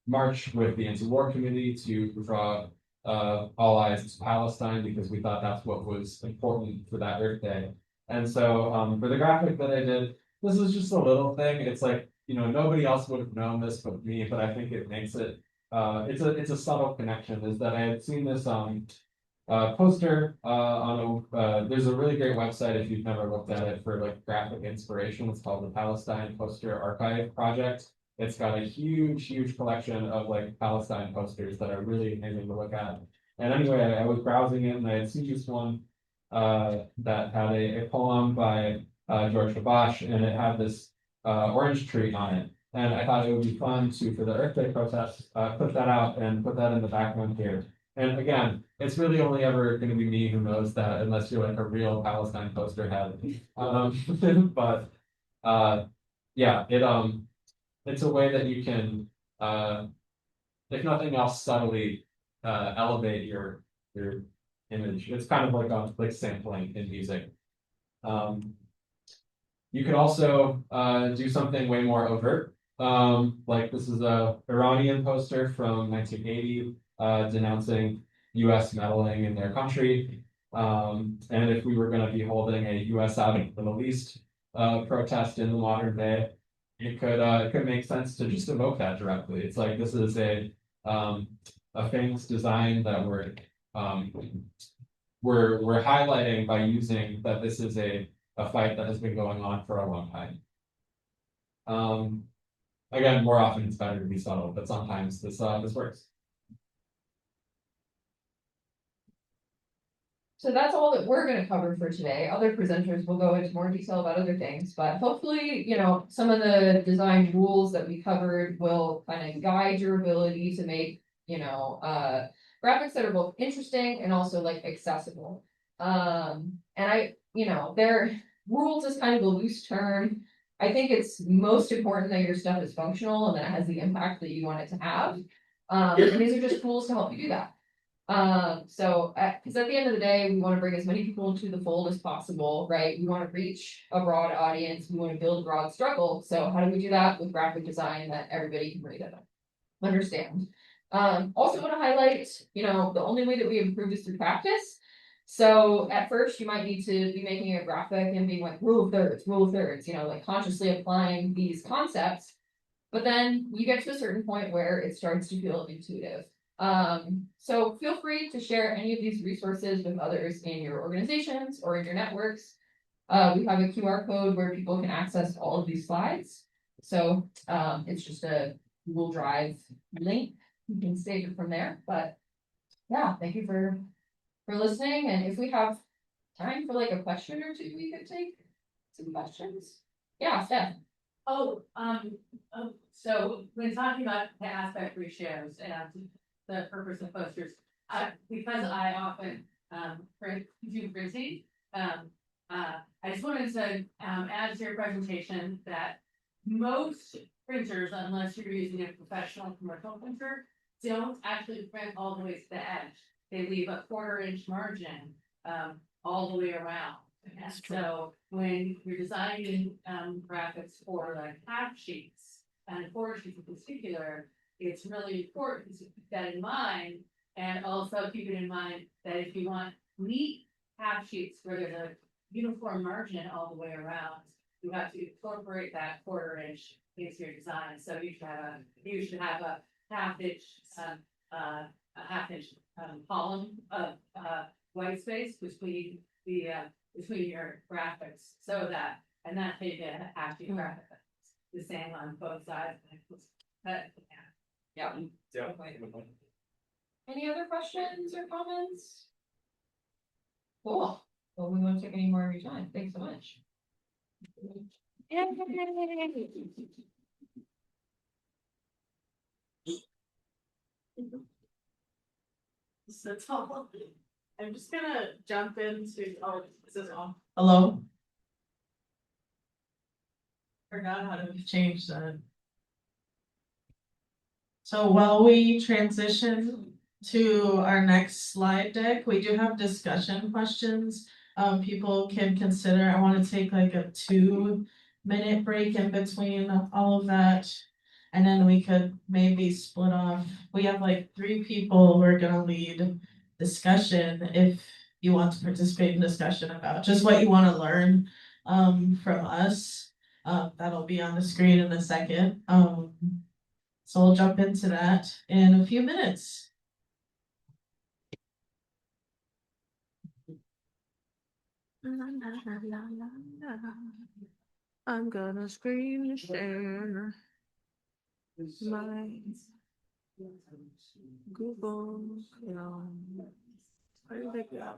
march with the Anti-War Committee to draw All Eyes Palestine, because we thought that's what was important for that Earth Day. And so for the graphic that I did, this is just a little thing. It's like, you know, nobody else would have known this but me, but I think it makes it it's a subtle connection, is that I had seen this poster on there's a really great website if you've never looked at it for like graphic inspiration. It's called the Palestine Poster Archive Project. It's got a huge collection of like Palestine posters that are really amazing to look at. And anyway, I was browsing it and I had seen this one that had a poem by George Habash, and it had this orange tree on it. And I thought it would be fun to, for the Earth Day protest, put that out and put that in the background here. And again, it's really only ever going to be me who knows that, unless you're like a real Palestine poster head. But yeah, it's a way that you can, if nothing else, subtly elevate your image. It's kind of like sampling in music. You could also do something way more overt. Like this is a Iranian poster from 1980 denouncing US meddling in their country. And if we were going to be holding a US out of the Middle East protest in the modern day, it could make sense to just evoke that directly. It's like this is a famous design that we're highlighting by using that this is a fight that has been going on for a long time. Again, more often it's better to be subtle, but sometimes this works. So that's all that we're gonna cover for today. Other presenters will go into more detail about other things, but hopefully, you know, some of the design rules that we covered will kind of guide your ability to make, you know, graphics that are both interesting and also like accessible. And you know, rules is kind of a loose term. I think it's most important that your stuff is functional and that it has the impact that you want it to have. And these are just tools to help you do that. Because at the end of the day, we want to bring as many people into the fold as possible, right? We want to reach a broad audience. We want to build a broad struggle. So how do we do that with graphic design that everybody can read and understand? Also want to highlight, you know, the only way that we improve is through practice. So at first you might need to be making a graphic and being like rule of thirds, you know, like consciously applying these concepts. But then you get to a certain point where it starts to feel intuitive. So feel free to share any of these resources with others in your organizations or in your networks. We have a QR code where people can access all of these slides. So it's just a Google Drive link. You can save it from there. But yeah, thank you for listening. And if we have time for like a question or two, we could take some questions. Yeah, Steph. So when talking about the aspect ratios and the purpose of posters, because I often do printing, I just wanted to add to your presentation that most printers, unless you're using a professional commercial printer, don't actually print all the way to the edge. They leave a 1/4 inch margin all the way around. So when you're designing graphics for like half sheets and 1/4 sheets in particular, it's really important to keep that in mind, and also keep it in mind that if you want neat half sheets where there's a uniform margin all the way around, you have to incorporate that 1/4 inch into your design. So you should have a half inch column of white space between your graphics, so that they get a half sheet graphic the same on both sides. Yeah. Any other questions or comments? Cool. Well, we won't take any more of your time. Thanks so much. So tall. I'm just gonna jump into, is this on? Hello? Forgot how to change that. So while we transition to our next slide deck, we do have discussion questions. People can consider. I want to take like a 2-minute break in between all of that. And then we could maybe split off, we have like 3 people who are gonna lead discussion if you want to participate in discussion about just what you wanna learn from us. That'll be on the screen in a second. So we'll jump into that in a few minutes. I'm gonna screen share my Google Chrome. Where did it go?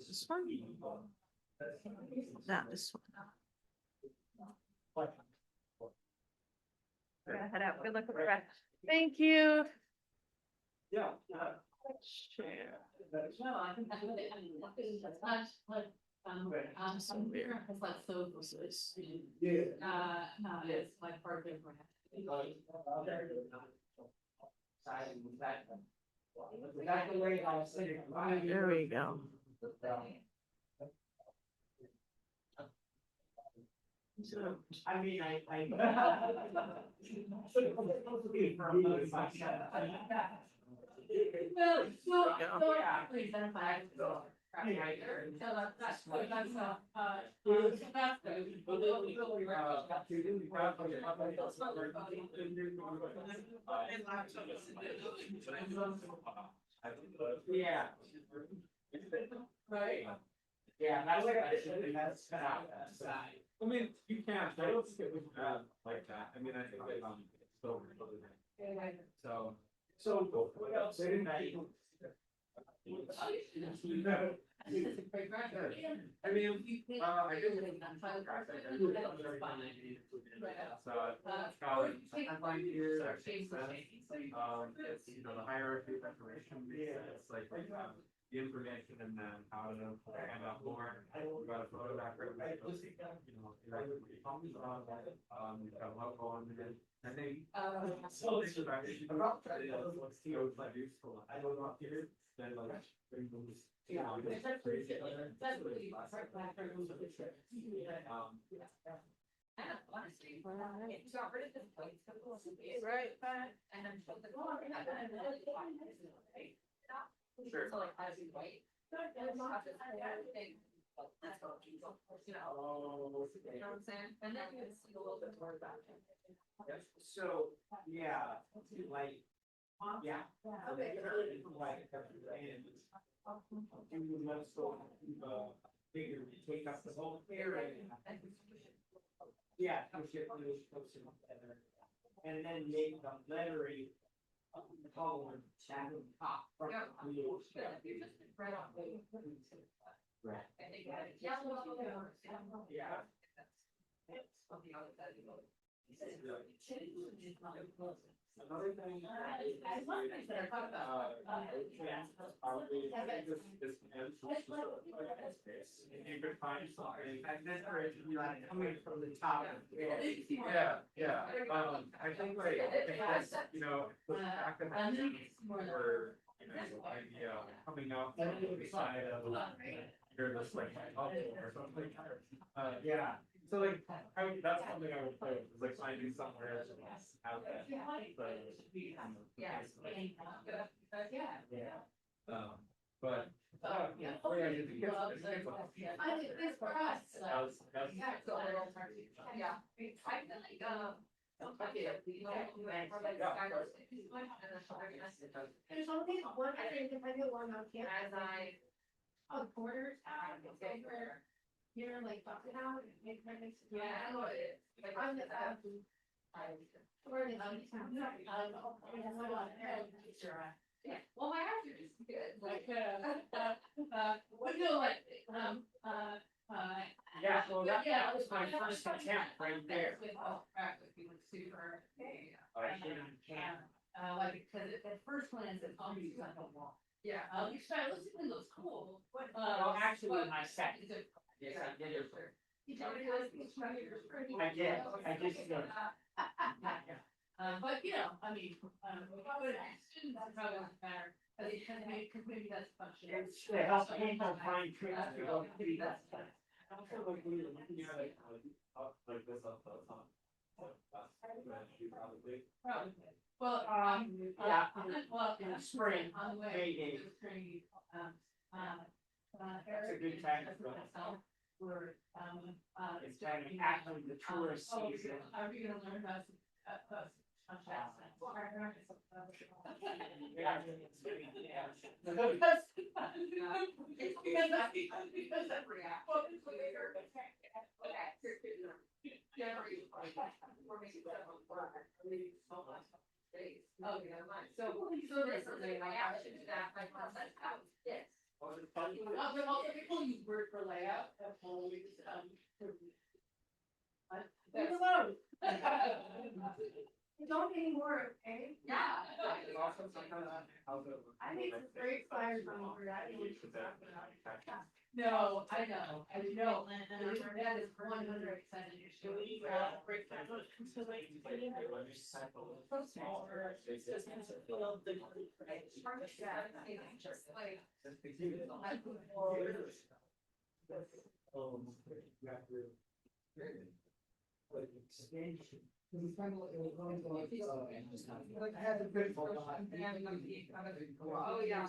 This one? Not this one. Head out. Good luck with the rest. Thank you. Yeah. Share. No, I think that's what it's not like, That's so weird. it's like so. It's like part of it. There we go. I mean, Well, so, Yeah. so, please identify. So that's yeah. Right. Yeah, that's I mean, you can't, I don't think it was like that, I mean, I think it's so. So. what else? I mean, I did. So, college, it's, you know, the hierarchy of information, it's like, the information and then how to find out more. We've got a photo background, you know, we've got a logo on it. I think. So it's about what's the like useful. I don't know here. Then like. Yeah. Honestly, it's got rid of this place. Right. And then. Sure. So like, as you wait. That's what you know, you know what I'm saying? And then you can see a little bit more about it. So, yeah, like, yeah. Okay. Like, and you must go, figure, take up the whole area. Yeah, push it together. And then make the lettering color down the top. Yeah. You just right off. Right. I think that yellow. Yeah. Another thing. If you could find something, and then like coming from the top. Yeah, I think like, you know, the fact that we're, you know, idea coming out from the side of, you're just like, or something. Yeah. So like, that's something I would play with, is like finding somewhere to have that. But. Yeah. I think this for us. Yeah, so yeah. I feel like, there's only one, I think if I get one on camera, as I. Oh, quarters, where you're like buffing out and make my mix. Yeah, I know it. Like, I'm the, where is yeah, well, my actor is good, like, what do you like, Yeah, well, that was my first attempt right there. With all practice, he was super, like, cause at first glance, it's obviously like a wall. Yeah, you stylistically looks cool. Well, actually, my second. Yes, I did it. I did. But you know, I mean, students probably doesn't matter, cause maybe that's function. It's to help people find trees to go. I feel like we, yeah, like this up the top. Well, Yeah. well, In the spring, on the way. May Day. That's a good time to go. We're, It's kind of actually the tourist season. Are we gonna learn about? Oh, yeah, so this is a reaction to that, my process, yes. Also people use word for layout, that's always, Leave it alone. Don't anymore, okay? Yeah. I think it's very fire from over that. No, I know, and that is 100% an issue. Just like. Like I had a good one. Oh, yeah.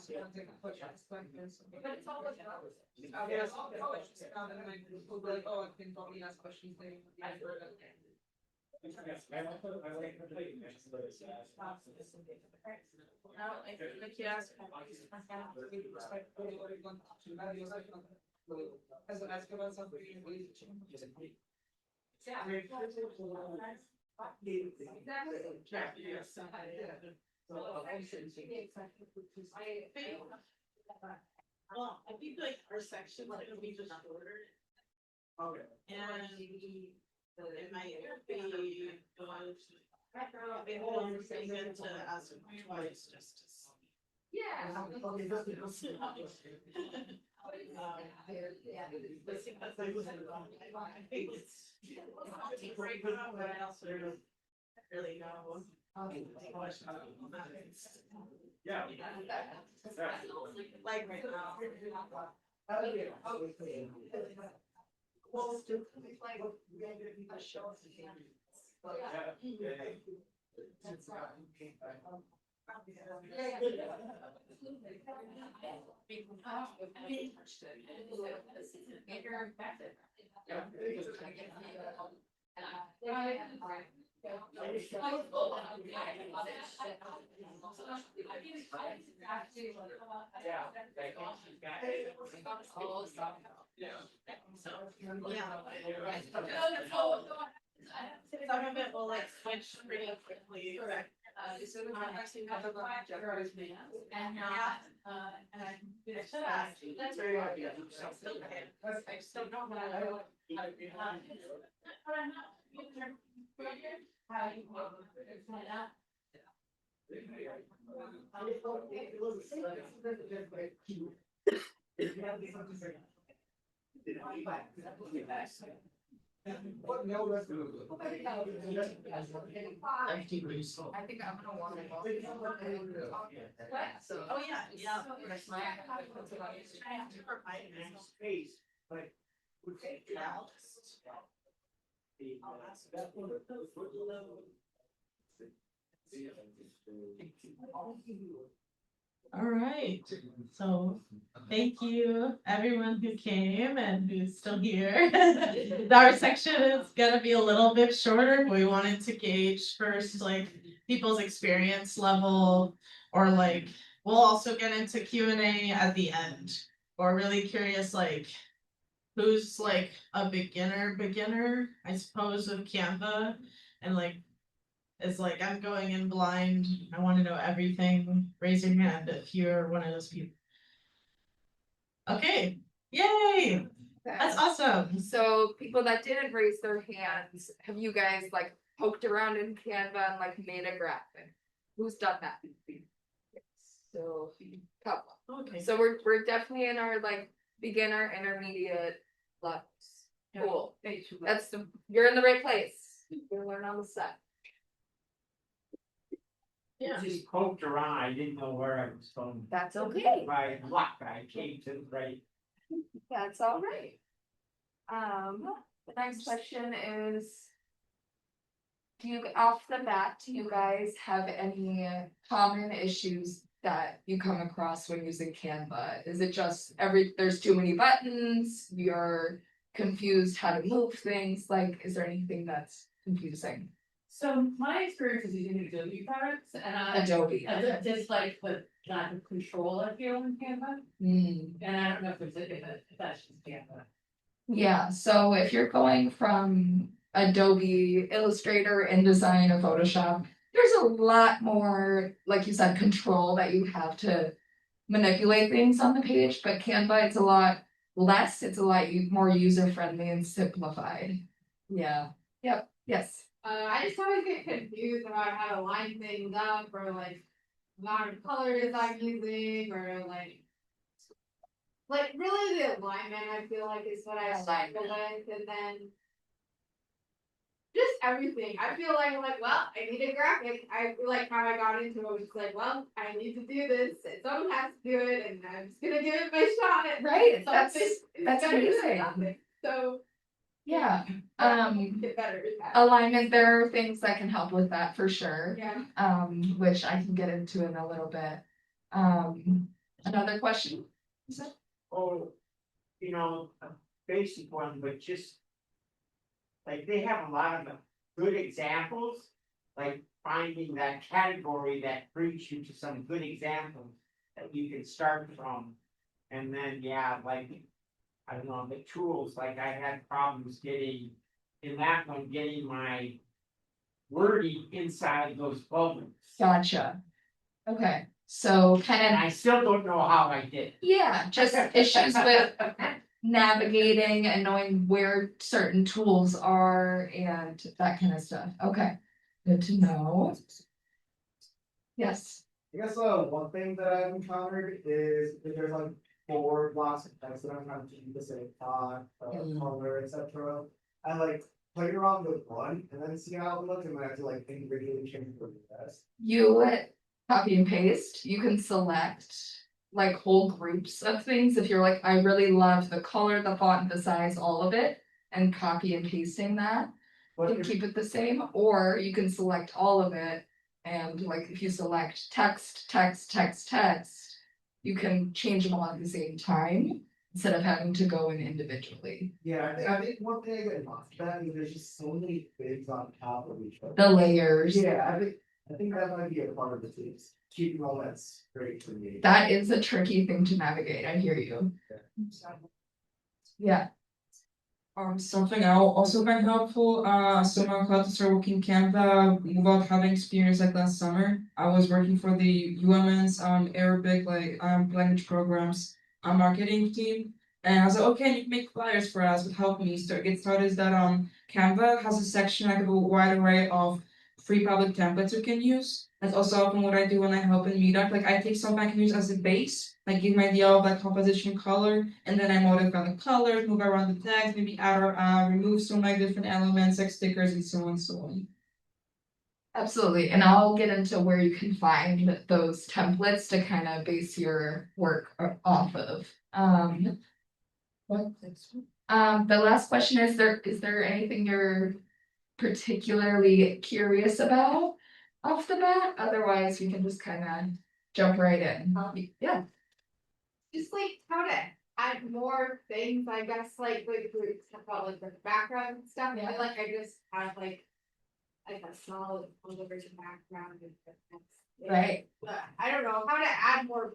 But it's all about. Oh, I think probably ask questions there. Like you asked. As an ask about something. Yeah. Exactly. Yes. Well, I think like our section like would be just ordered. Okay. And it might be even to ask twice just to see. Yeah. But I also don't really know. Yeah. Like right now. Some of it will like switch pretty quickly. Correct. So we actually have a project. And That's very good. I still don't know. How you find out? I think I'm gonna want to. Oh, yeah, yeah. Space, but. All right, so thank you everyone who came and who's still here. Our section is gonna be a little bit shorter. We wanted to gauge first like people's experience level, or like we'll also get into Q&A at the end. Or really curious like who's like a beginner, I suppose, of Canva, and like is like, I'm going in blind, I want to know everything. Raise your hand if you're one of those people. Okay, yay, that's awesome. So people that didn't raise their hands, have you guys like poked around in Canva and like made a graphic? Who's done that? So couple. Okay. So we're definitely in our like beginner, intermediate levels. Cool. You're in the right place. You're learning on the set. Yeah. Just poked around, I didn't know where I was going. That's okay. By luck, I came to the right. That's all right. The next question is, off the bat, do you guys have any common issues that you come across when using Canva? Is it just there's too many buttons, you're confused how to move things, like, is there anything that's confusing? So my experience is using Adobe products and Adobe. I just like the lack of control I feel in Canva. And I don't know if that's just Canva. Yeah, so if you're going from Adobe Illustrator, InDesign, or Photoshop, there's a lot more, like you said, control that you have to manipulate things on the page, but Canva, it's a lot less, it's a lot more user-friendly and simplified. Yeah, yep, yes. I just always get confused about how to line things up or like amount of colors I'm using or like really the alignment I feel like is what I struggle with, and then just everything. I feel like well, I need a graphic. I feel like how I got into it was just like, well, I need to do this. Someone has to do it, and I'm just gonna give it my shot. Right, that's better than amazing. nothing. So Yeah, get better at that. alignment, there are things that can help with that for sure. Yeah. Which I can get into in a little bit. Another question? Is it? Oh, you know, a basic one, but just. Like they have a lot of good examples, like finding that category that brings you to some good examples that you can start from. And then, yeah, like, I don't know, the tools, like I had problems getting my wording inside those bubbles. Gotcha. Okay, so And kind of, I still don't know how I did. yeah, just issues with navigating and knowing where certain tools are and that kind of stuff. Okay, good to know. Yes. I guess one thing that I've encountered is if there's like 4 blocks of text that I'm trying to keep the same font, color, etc. I like play around with one and then see how it looks, and I have to like individually change for the best. You copy and paste, you can select like whole groups of things. If you're like, I really love the color, the font, the size, all of it, and copy and pasting that, you But can keep it the same, or you can select all of it. And like if you select text, you can change them all at the same time instead of having to go in individually. yeah, I think one thing I get lost that is there's just so many things on top of each other. The layers. Yeah, I think that might be a part of the things. Keeping all that straight for me. That is a tricky thing to navigate. I hear you. Yeah. Something else also been helpful, someone how to start working Canva without having experience like last summer. I was working for the UMN's Arabic language programs marketing team. And I was like, okay, you can make flyers for us, but help me get started is that Canva has a section like a wide array of free public templates you can use. That's also often what I do when I help in meetup. Like I take something I can use as a base, like give my idea of like composition color, and then I modify the colors, move around the text, maybe add or remove some like different elements like stickers and so on and so on. Absolutely, and I'll get into where you can find those templates to kind of base your work off of. The last question is there anything you're particularly curious about off the bat? Otherwise, we can just kind of jump right in. Yeah. Just like how to add more things, I guess, like about like the background and stuff. I feel like I just have like a solid version background and Right. But I don't know how to add more.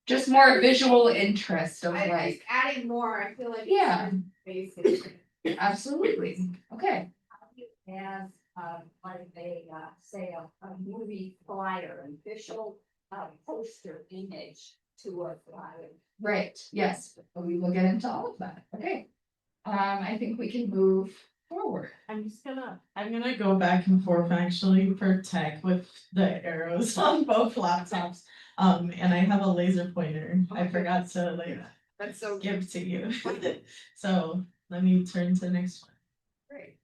Just more visual interest of I like. just adding more. I feel like Yeah. Basic. Absolutely. Okay. As like a say a movie flyer, an official poster image to a flyer. Right. Yes. We will get into all of that. Okay. I think we can move forward. I'm gonna go back and forth actually for tech with the arrows on both laptops. And I have a laser pointer. I forgot to That's so give to you. So let me turn to the next one. great.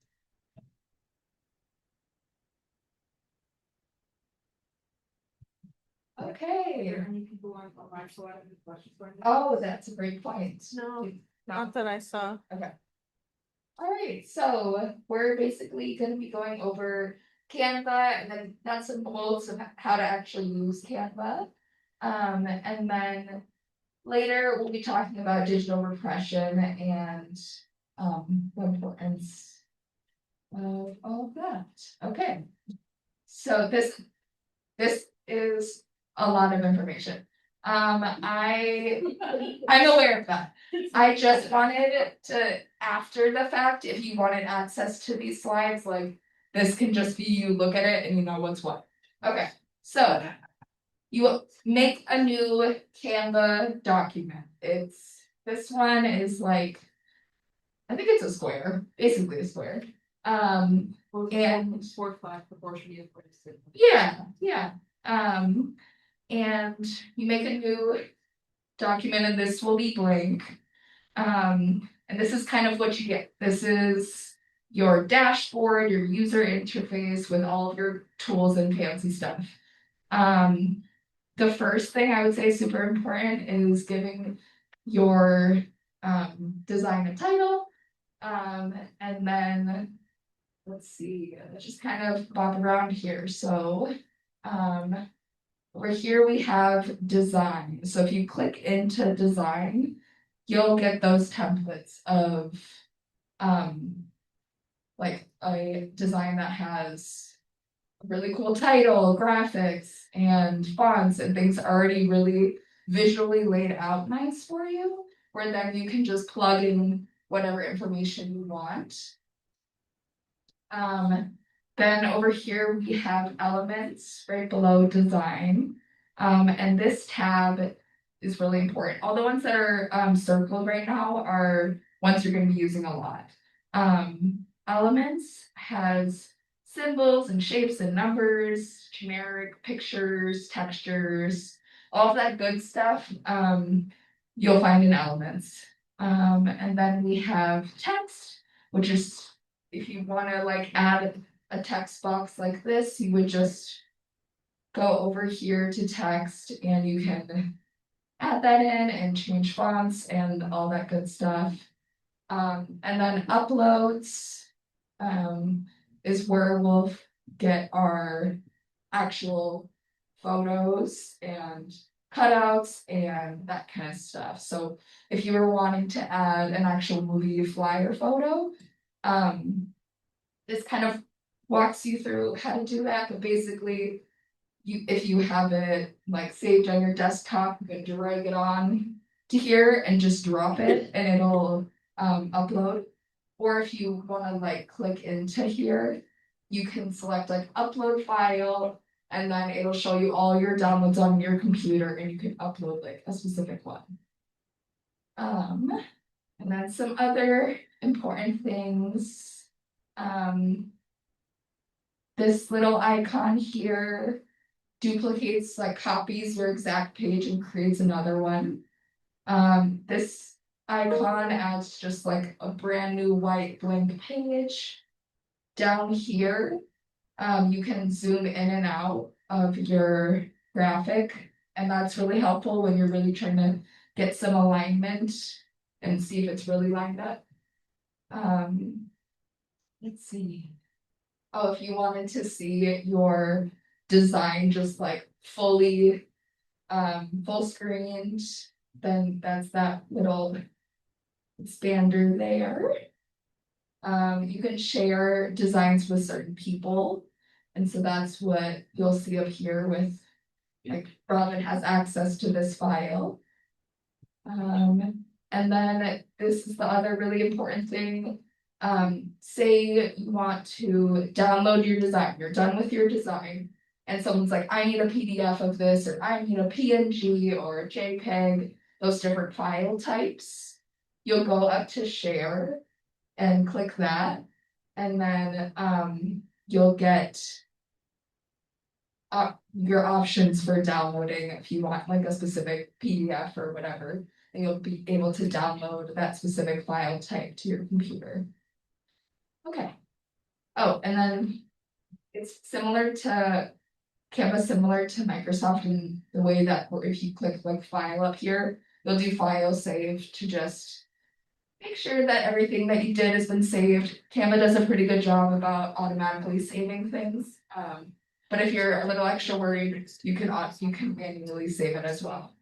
Okay. Any people want to watch what questions? Oh, that's a great point. No, not that I saw. Okay. All right, so we're basically going to be going over Canva, and then nuts and bolts of how to actually use Canva. And then later we'll be talking about digital repression and the importance of all of that. Okay. So this is a lot of information. I'm aware of that. I just wanted to, after the fact, if you wanted access to these slides, like this can just be you look at it and you know what's what. Okay, so you will make a new Canva document. This one is like, I think it's a square, basically a square. And 4:5 proportionally. yeah. And you make a new document and this will be blank. And this is kind of what you get. This is your dashboard, your user interface with all of your tools and fancy stuff. The first thing I would say is super important is giving your design a title. And then let's see, just kind of bob around here. So over here we have design. So if you click into design, you'll get those templates of like a design that has a really cool title, graphics, and fonts and things already really visually laid out nice for you, where then you can just plug in whatever information you want. Then over here we have elements right below design. And this tab is really important. All the ones that are circled right now are ones you're going to be using a lot. Elements has symbols and shapes and numbers, generic pictures, textures, all of that good stuff. You'll find in elements. And then we have text, which is if you want to like add a text box like this, you would just go over here to text and you can add that in and change fonts and all that good stuff. And then uploads is where we'll get our actual photos and cutouts and that kind of stuff. So if you were wanting to add an actual movie flyer photo, this kind of walks you through how to do that, but basically if you have it like saved on your desktop, you can drag it on to here and just drop it and it'll upload. Or if you want to like click into here, you can select like upload file and then it'll show you all your downloads on your computer and you can upload like a specific one. And then some other important things. This little icon here duplicates, like copies your exact page and creates another one. This icon adds just like a brand new white blank page. Down here, you can zoom in and out of your graphic, and that's really helpful when you're really trying to get some alignment and see if it's really lined up. Let's see. Oh, if you wanted to see your design just like fully full screened, then that's that little expander there. You can share designs with certain people, and so that's what you'll see up here with like Robin has access to this file. And then this is the other really important thing. Say you want to download your design, you're done with your design, and someone's like, I need a PDF of this, or I need a PNG or a JPEG, those different file types. You'll go up to share and click that, and then you'll get your options for downloading if you want like a specific PDF or whatever, and you'll be able to download that specific file type to your computer. Okay. Oh, and then it's similar to Canva, similar to Microsoft in the way that if you click like file up here, you'll do file save to just make sure that everything that you did has been saved. Canva does a pretty good job about automatically saving things. But if you're a little extra worried, you can manually save it as well.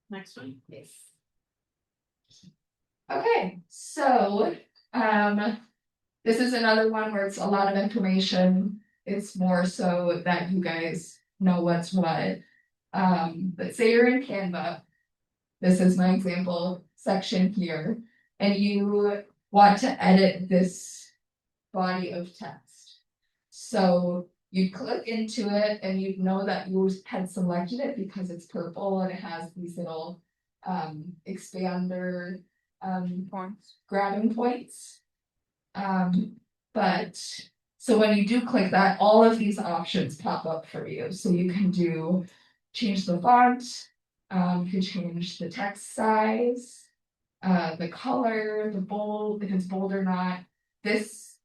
Next one. Yes. Okay, so, this is another one where it's a lot of information. It's more so that you guys know what's what. But say you're in Canva. This is my example section here, and you want to edit this body of text. So you click into it and you know that you had selected it because it's purple and it has these little expander grabbing points. But so when you do click that, all of these options pop up for you. So you can change the font, you can change the text size, the color, the bold, if it's bold or not. This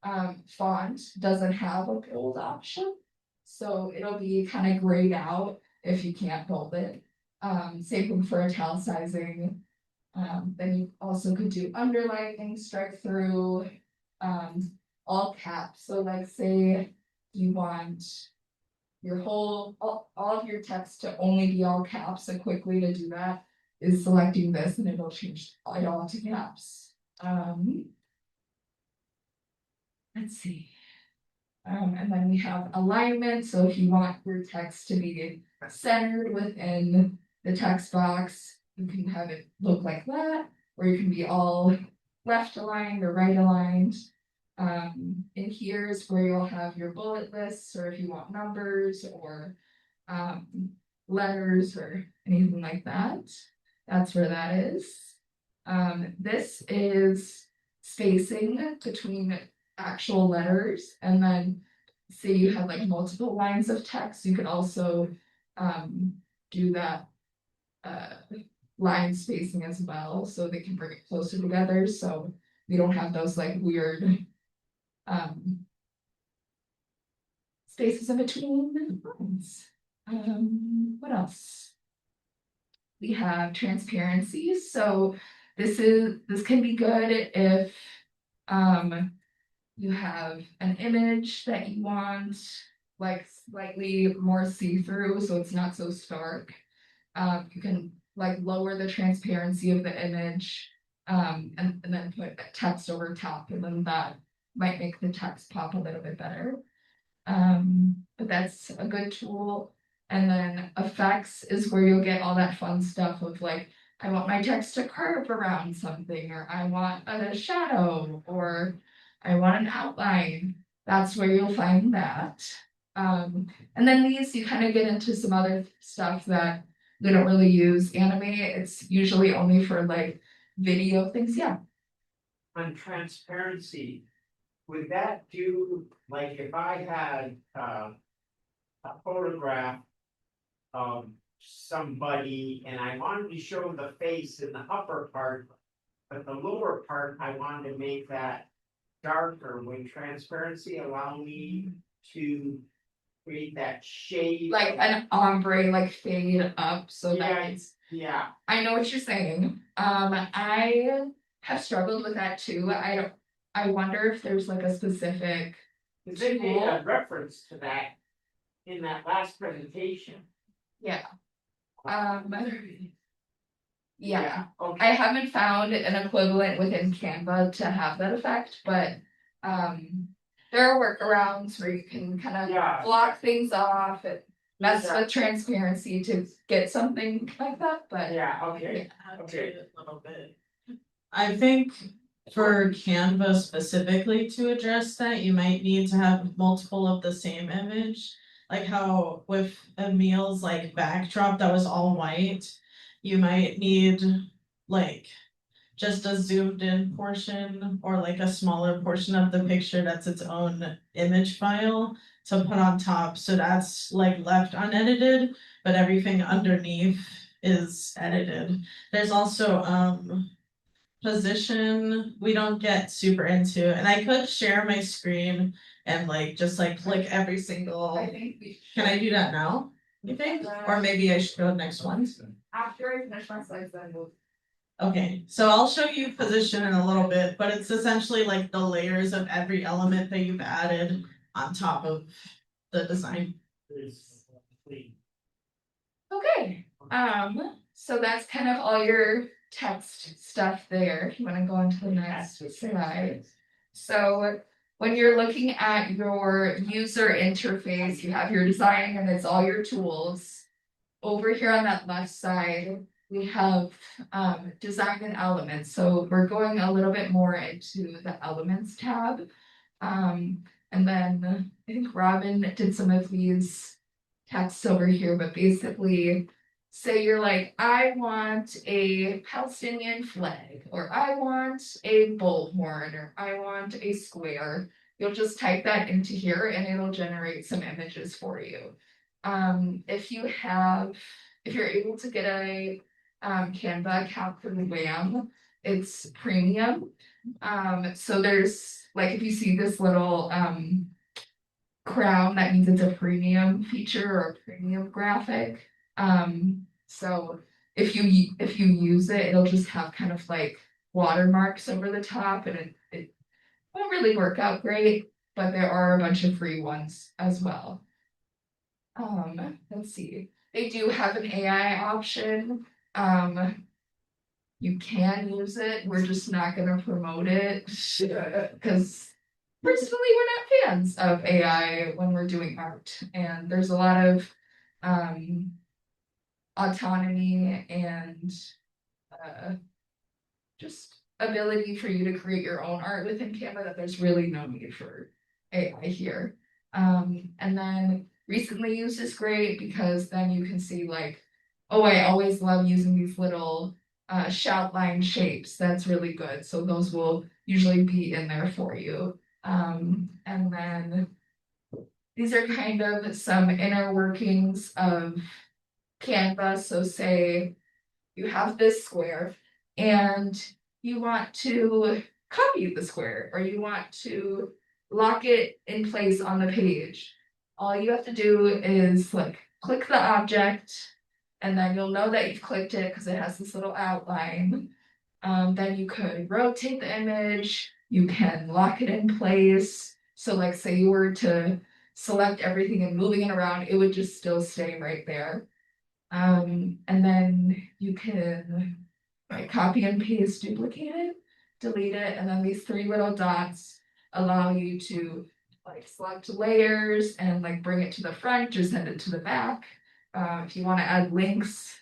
font doesn't have a bold option, so it'll be kind of grayed out if you can't bold it. Same thing for italicizing. Then you also could do underlining, strike through, all caps. So like say you want your all of your text to only be all caps. A quick way to do that is selecting this and it'll change it all to caps. Let's see. And then we have alignment. So if you want your text to be centered within the text box, you can have it look like that, or you can be all left aligned or right aligned. And here is where you'll have your bullet lists, or if you want numbers or letters or anything like that. That's where that is. This is spacing between actual letters, and then say you have like multiple lines of text, you could also do that line spacing as well, so they can bring it closer together, so we don't have those like weird spaces in between lines. What else? We have transparency. So this can be good if you have an image that you want like slightly more see-through, so it's not so stark. You can like lower the transparency of the image, and then put text over top, and then that might make the text pop a little bit better. But that's a good tool. And then effects is where you'll get all that fun stuff of like, I want my text to curve around something, or I want a shadow, or I want an outline. That's where you'll find that. And then these, you kind of get into some other stuff that we don't really use. Anime, it's usually only for like video things. Yeah. On transparency, would that do, like, if I had a photograph of somebody and I wanted to show the face in the upper part, but the lower part, I wanted to make that darker, would transparency allow me to create that shade? Like an ombre, like fade up, so Yeah. that it's. Yeah, I know what you're saying. I have struggled with that too. I wonder if there's like a specific. because they made a reference to that in that last presentation. Yeah. Yeah, Okay. I haven't found an equivalent within Canva to have that effect, but there are workarounds where you can kind Yeah. of block things off and mess Yeah. with transparency to get something like that, but. Yeah, okay. Add Okay. to it a little bit. I think for Canva specifically to address that, you might need to have multiple of the same image. Like how with Emil's like backdrop that was all white, you might need like just a zoomed in portion or like a smaller portion of the picture that's its own image file to put on top, so that's like left unedited, but everything underneath is edited. There's also position we don't get super into, and I could share my screen and like just like click every single. I think we Can I do that now? You think? Or maybe I should go next one. after I finish my slides, then we'll. Okay, so I'll show you position in a little bit, but it's essentially like the layers of every element that you've added on top of the design. Okay, so that's kind of all your text stuff there. If you wanna go on to the next slide. So when you're looking at your user interface, you have your design and it's all your tools. Over here on that left side, we have design and elements. So we're going a little bit more into the elements tab. And then I think Robin did some of these texts over here, but basically say you're like, I want a Palestinian flag, or I want a bullhorn, or I want a square. You'll just type that into here and it'll generate some images for you. If you're able to get a Canva account through WAMM, it's premium. So there's like, if you see this little crown, that means it's a premium feature or a premium graphic. So if you use it, it'll just have kind of like watermarks over the top, and it won't really work out great, but there are a bunch of free ones as well. Let's see. They do have an AI option. You can use it. We're just not gonna promote it because personally we're not fans of AI when we're doing art. And there's a lot of autonomy and just ability for you to create your own art within Canva that there's really no need for AI here. And then recently used is great because then you can see like, oh, I always love using these little shout line shapes. That's really good. So those will usually be in there for you. And then these are kind of some inner workings of Canva. So say you have this square and you want to copy the square, or you want to lock it in place on the page. All you have to do is like click the object, and then you'll know that you've clicked it because it has this little outline. Then you could rotate the image, you can lock it in place. So like say you were to select everything and moving it around, it would just still stay right there. And then you can like copy and paste, duplicate it, delete it, and then these three little dots allow you to like select layers and like bring it to the front or send it to the back. If you want to add links,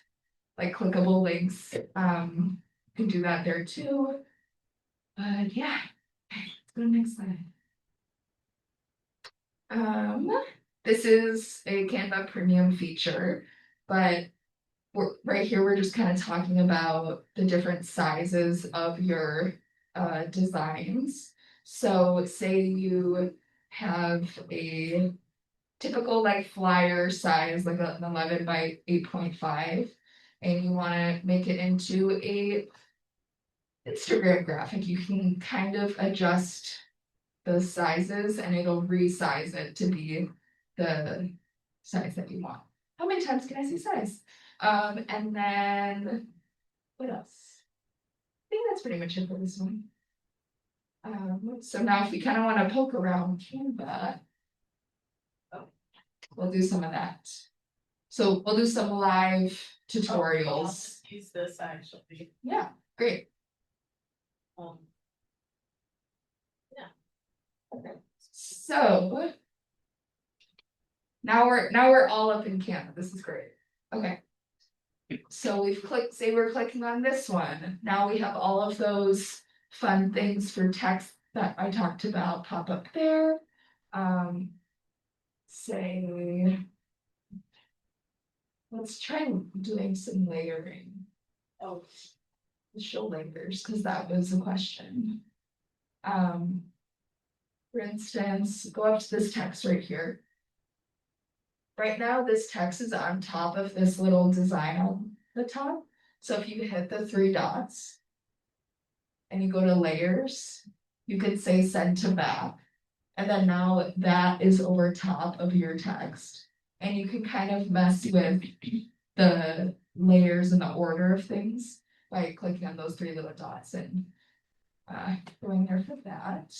like clickable links, you can do that there too. But yeah, okay, let's go to the next slide. This is a Canva premium feature, but right here we're just kind of talking about the different sizes of your designs. So say you have a typical like flyer size, like an 11 by 8.5, and you want to make it into a Instagram graphic, you can kind of adjust the sizes and it'll resize it to be the size that you want. How many times can I say size? And then what else? I think that's pretty much it for this one. So now if we kind of want to poke around Canva, we'll do some of that. So we'll do some live tutorials. Use this actually. Yeah, great. Okay. So now we're all up in Canva. This is great. Okay. So we've clicked, say we're clicking on this one. Now we have all of those fun things for text that I talked about pop up there. Say, let's try doing some layering. Oh, show layers, because that was a question. For instance, go up to this text right here. Right now, this text is on top of this little design on the top. So if you hit the three dots and you go to layers, you could say send to back. And then now that is over top of your text. And you can kind of mess with the layers and the order of things. by clicking on those three little dots and going there for that.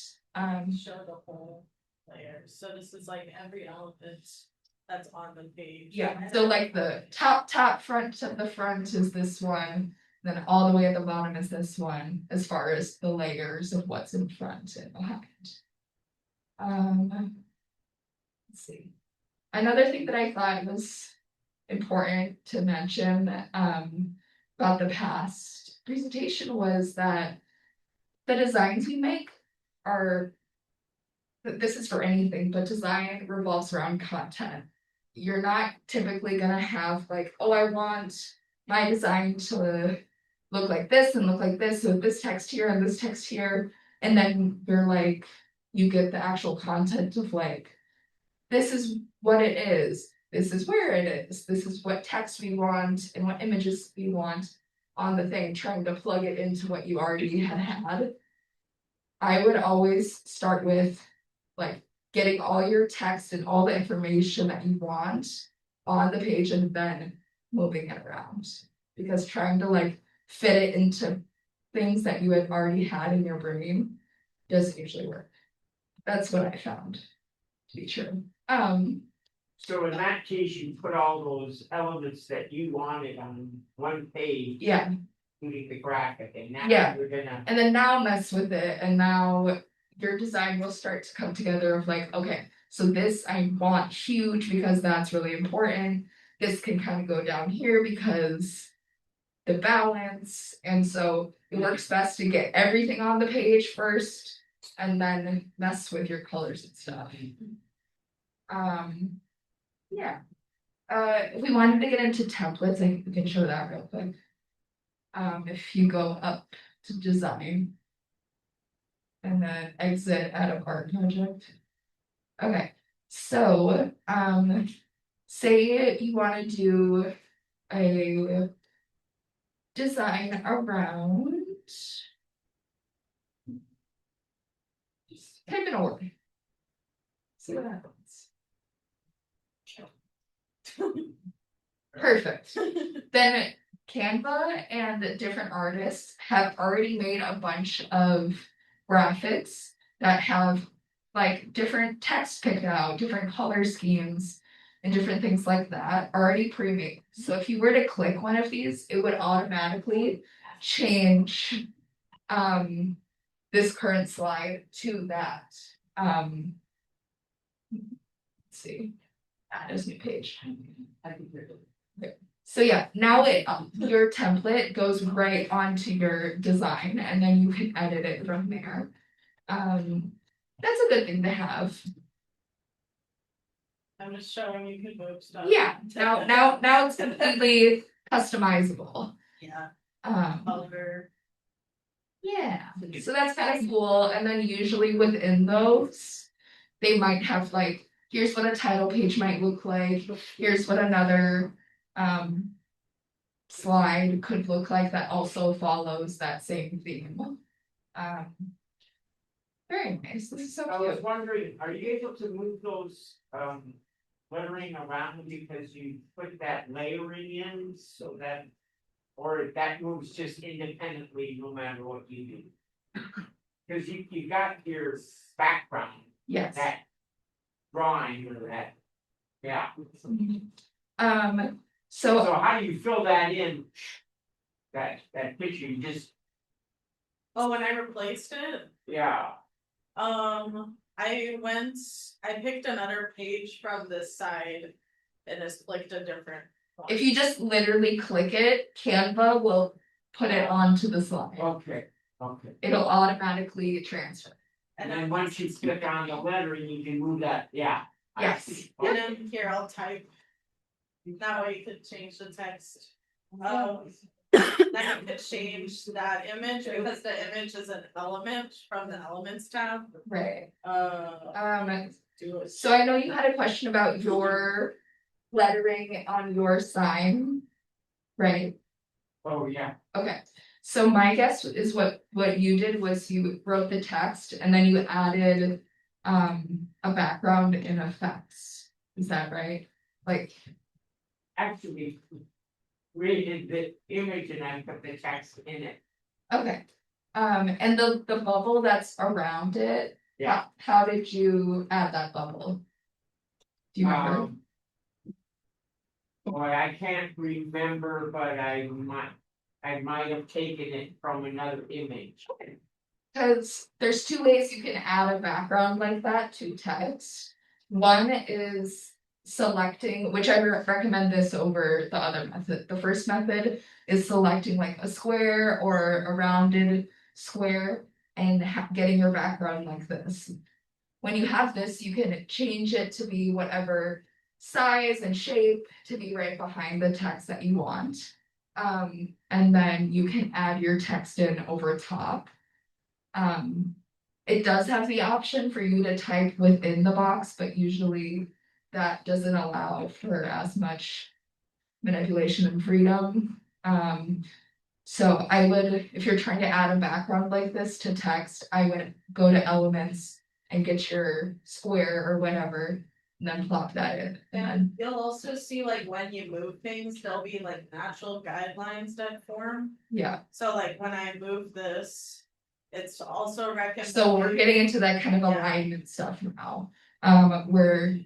Show the whole layer, so this is like every element that's on the page. Yeah, so like the top front of the front is this one, then all the way at the bottom is this one, as far as the layers of what's in front and behind. Let's see. Another thing that I thought was important to mention about the past presentation was that the designs we make are, this is for anything, but design revolves around content. You're not typically gonna have like, oh, I want my design to look like this and look like this, so this text here and this text here, and then you're like, you get the actual content of like, this is what it is, this is where it is, this is what text we want and what images we want on the thing, trying to plug it into what you already had. I would always start with like getting all your text and all the information that you want on the page and then moving it around. Because trying to like fit it into things that you had already had in your brain doesn't usually work. That's what I found to be true. So in that case, you put all those elements that you wanted on one page. Yeah. Including the graphic, and now Yeah. you're gonna. And then now mess with it, and now your design will start to come together of like, okay, so this I want huge because that's really important. This can kind of go down here because the balance, and so it works best to get everything on the page first and then mess with your colors and stuff. Yeah. If we wanted to get into templates, I think we can show that real quick. If you go up to design and then exit out of art project. Okay, so say you want to do a design around, just type in a word. See what happens. Perfect. Then Canva and different artists have already made a bunch of graphics that have like different text picked out, different color schemes, and different things like that already pre-made. So if you were to click one of these, it would automatically change this current slide to that. Let's see, add a new page. Okay. So yeah, now your template goes right onto your design, and then you can edit it from there. That's a good thing to have. I'm just showing you can move stuff. Yeah, now it's completely customizable. Yeah, Um, color. yeah, so that's kind of cool. And then usually within those, they might have like, here's what a title page might look like. Here's what another slide could look like that also follows that same theme. Very nice. This is so I was cute. wondering, are you able to move those lettering around because you put that layering in so that, or that moves just independently no matter what you do? Because you got your background, Yes. that drawing or that, yeah. So So how do you fill that in? That picture, you just, Oh, when I replaced it, yeah, I picked another page from this side and just clicked a different one. if you just literally click it, Canva will put it onto the slide. okay. It'll automatically transfer. And then once you click on the lettering, you can move that, yeah. I Yes. see. And then here, I'll type. That way you could change the text. Then you could change that image because the image is an element from the elements tab. Right. Do it. So I know you had a question about your lettering on your sign, right? Oh, yeah. Okay, so my guess is what you did was you wrote the text and then you added a background in effects. Is that right? Like, Actually, read the image and I put the text in it. Okay. And the bubble that's around it, Yeah. how did you add that bubble? Do you remember? Boy, I can't remember, but I might have taken it from another image. Because there's two ways you can add a background like that to text. One is selecting, which I recommend this over the other method. The first method is selecting like a square or a rounded square and getting your background like this. When you have this, you can change it to be whatever size and shape to be right behind the text that you want. And then you can add your text in over top. It does have the option for you to type within the box, but usually that doesn't allow for as much manipulation and freedom. So I would, if you're trying to add a background like this to text, I would go to elements and get your square or whatever, and then plop that in. And you'll also see like when you move things, there'll be like natural guidelines that form. Yeah, So like when I move this, it's also recommended. so we're getting into that kind of Yeah. alignment stuff now. Where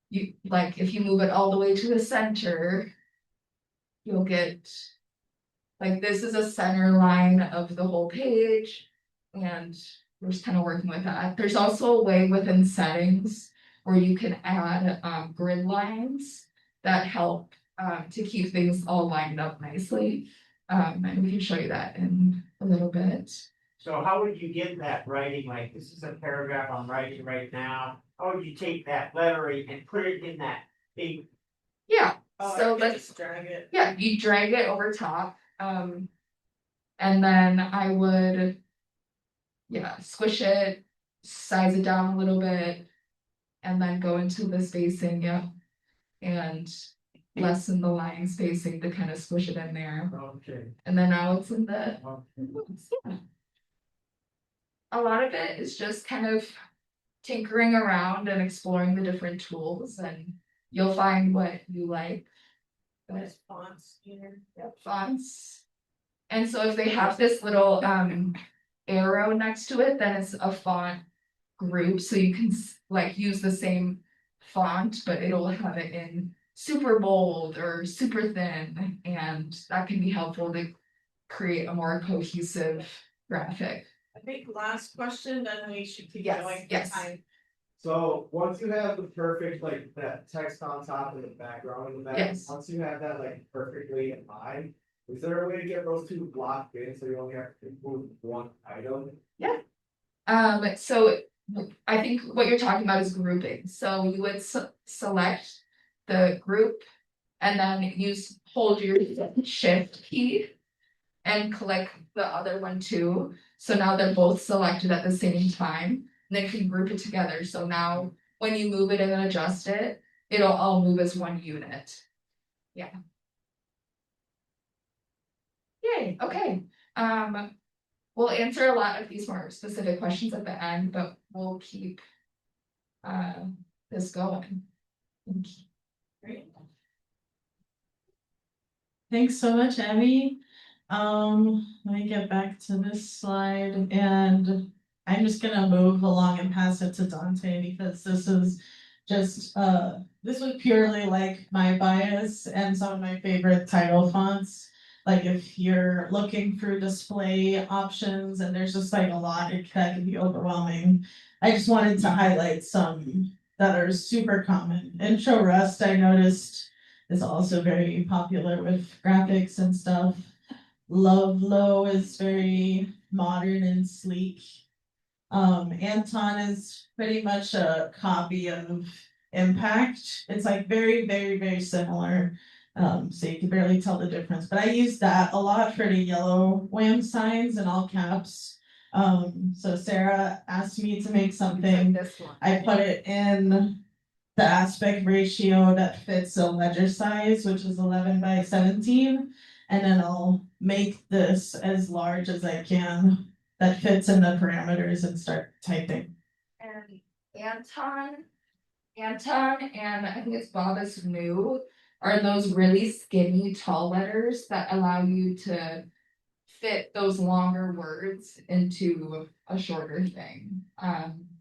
you, like, if you move it all the way to the center, you'll get, like, this is a center line of the whole page, and we're just kind of working with that. There's also a way within settings where you can add grid lines that help to keep things all lined up nicely. And we can show you that in a little bit. So how would you get that writing, like, this is a paragraph I'm writing right now, how would you take that lettering and put it in that big? Yeah, Oh, so I can let's, just drag it. yeah, you drag it over top. And then I would, yeah, squish it, size it down a little bit, and then go into the spacing, yeah. And lessen the line spacing to kind of squish it in there. Okay. And then now it's in the, Okay. yeah. A lot of it is just kind of tinkering around and exploring the different tools, and you'll find what you like. But There's fonts here. yeah, fonts. And so if they have this little arrow next to it, then it's a font group, so you can like use the same font, but it'll have it in super bold or super thin, and that can be helpful to create a more cohesive graphic. I think last question, then we should keep Yes, going. for yes. time. So once you have the perfect, like, that text on top and the background in the back, Yes. once you have that like perfectly in mind, is there a way to get those two blocked in so you only have to move one item? So I think what you're talking about is grouping. So you would select the group and then hold your shift key and click the other one too. So now they're both selected at the same time, and then you can group it together. So now when you move it and adjust it, it'll all move as one unit. Yeah. Yay, okay. We'll answer a lot of these more specific questions at the end, but we'll keep this going. Great. Thanks so much, Abby. Let me get back to this slide, and I'm just gonna move along and pass it to Dante because this is just this was purely like my bias and some of my favorite title fonts. Like if you're looking through display options and there's just like a lot, that can be overwhelming. I just wanted to highlight some that are super common. Intro Rust, I noticed, is also very popular with graphics and stuff. Love Low is very modern and sleek. Anton is pretty much a copy of Impact. It's like very, very, very similar. So you can barely tell the difference, but I use that a lot for the yellow WAMM signs in all caps. So Sarah asked me to make something. This one. I put it in the aspect ratio that fits a ledger size, which is 11 by 17. And then I'll make this as large as I can that fits in the parameters and start typing. And Anton, and I think it's Bob is new. are those really skinny tall letters that allow you to fit those longer words into a shorter thing.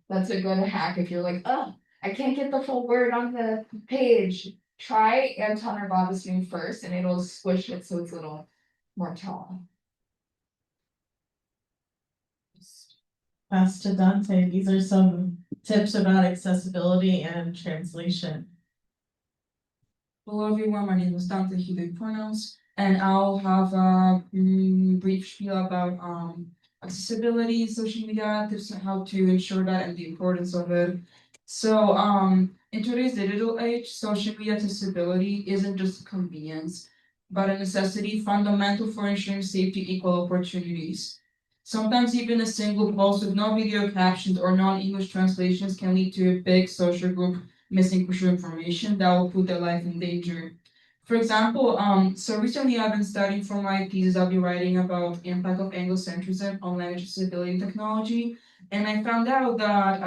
That's a good hack if you're like, oh, I can't get the full word on the page. Try Anton or Bobbiston first and it'll squish it so it's a little more tall. Pass to Dante. These are some tips about accessibility and translation. Hello everyone, my name is Dante, he, they pronouns, and I'll have a brief spiel about accessibility in social media, tips on how to ensure that and the importance of it. So in today's digital age, social media accessibility isn't just convenience, but a necessity fundamental for ensuring safety and equal opportunities. Sometimes even a single post with no video captions or non-English translations can lead to a big social group missing crucial information that will put their life in danger. For example, so recently I've been studying for my thesis. I'll be writing about impact of Anglocentrism on language accessibility and technology, and I found out that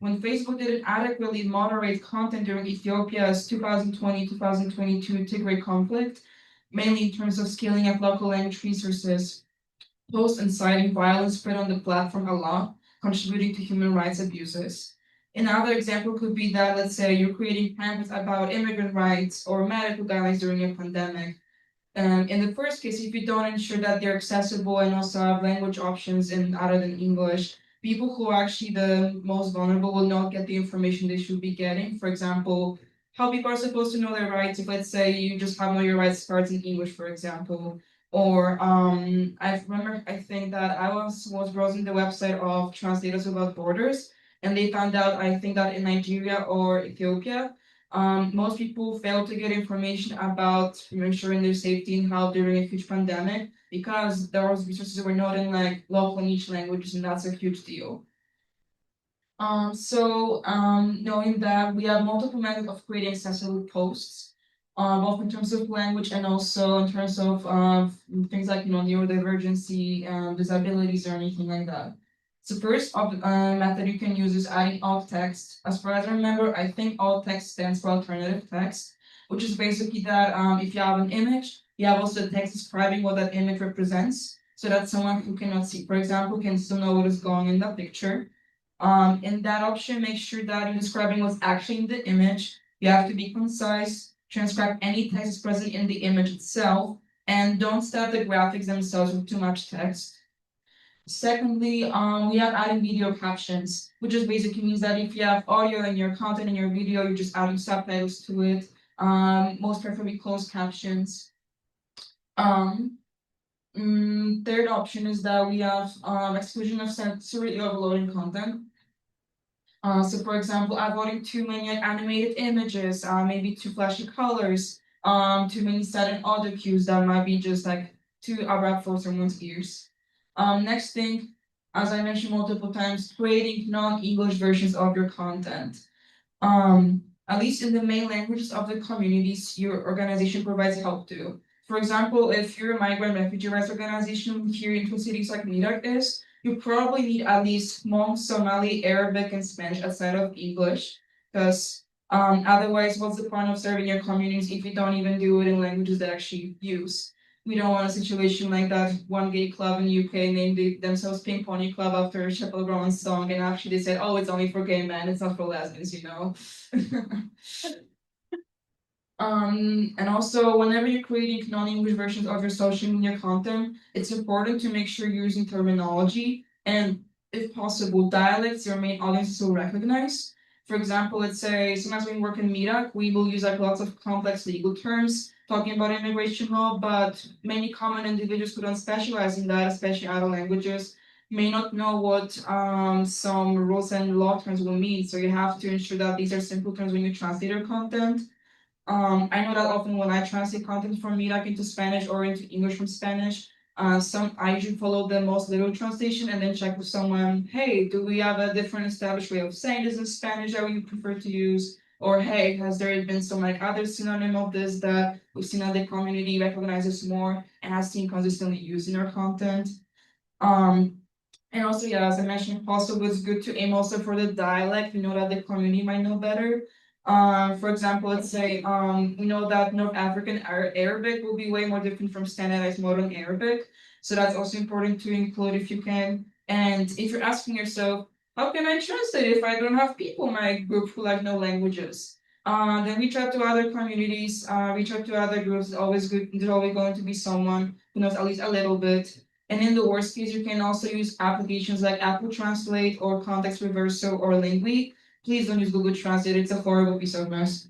when Facebook didn't adequately moderate content during Ethiopia's 2020-2022 Tigray conflict, mainly in terms of scaling up local language resources, posts inciting violence spread on the platform a lot, contributing to human rights abuses. Another example could be that, let's say, you're creating pamphlets about immigrant rights or medical guidelines during a pandemic. In the first case, if you don't ensure that they're accessible and also have language options in other than English, people who are actually the most vulnerable will not get the information they should be getting. For example, how people are supposed to know their rights if, let's say, you just have know your rights cards in English, for example. Or I think that I was browsing the website of Translators Without Borders, and they found out, I think that in Nigeria or Ethiopia, most people fail to get information about ensuring their safety and health during a huge pandemic because those resources were not in like local niche languages, and that's a huge deal. Knowing that we have multiple methods of creating accessible posts, both in terms of language and also in terms of things like neurodivergency, disabilities, or anything like that. So first method you can use is adding alt text. As far as I remember, I think alt text stands for alternative text, which is basically that if you have an image, you have also text describing what that image represents, so that someone who cannot see, for example, can still know what is going in the picture. In that option, make sure that you're describing what's actually in the image. You have to be concise, transcribe any text present in the image itself, and don't stuff the graphics themselves with too much text. Secondly, we have adding video captions, which just basically means that if you have audio in your content in your video, you're just adding subtitles to it. Most preferably closed captions. Third option is that we have exclusion of sensory overloading content. So for example, avoiding too many animated images, maybe too flashy colors, too many sudden audio cues that might be just like too abrupt for someone's ears. Next thing, as I mentioned multiple times, creating non-English versions of your content. At least in the main languages of the communities your organization provides help to. For example, if you're a migrant refugee rights organization here in two cities like MNAAC is, you probably need at least Hmong, Somali, Arabic, and Spanish outside of English, because otherwise, what's the point of serving your communities if you don't even do it in languages that actually use? We don't want a situation like that one gay club in the UK named themselves Pink Pony Club after a Chappell Rowan song, and actually they said, oh, it's only for gay men, it's not for lesbians, you know? And also, whenever you're creating non-English versions of your social media content, it's important to make sure you're using terminology and, if possible, dialects your main audiences will recognize. For example, let's say sometimes when we work in MNAAC, we will use like lots of complex legal terms talking about immigration law, but many common individuals who don't specialize in that, especially other languages, may not know what some rules and law terms will mean. So you have to ensure that these are simple terms when you translate your content. I know that often when I translate content from MNAAC into Spanish or into English from Spanish, I usually follow the most literal translation and then check with someone, hey, do we have a different established way of saying this in Spanish that we prefer to use? Or hey, has there been some like other synonym of this that we've seen that the community recognizes more and has seen consistently used in our content? And also, yeah, as I mentioned, possible it's good to aim also for the dialect, you know, that the community might know better. For example, let's say, we know that North African Arabic will be way more different from standardized modern Arabic. So that's also important to include if you can. And if you're asking yourself, how can I translate if I don't have people in my group who like no languages? Then reach out to other communities, reach out to other groups. It's always good. There's always going to be someone who knows at least a little bit. And in the worst case, you can also use applications like Apple Translate or Context Reversal or Lingui. Please don't use Google Translate. It's a horrible piece of mess.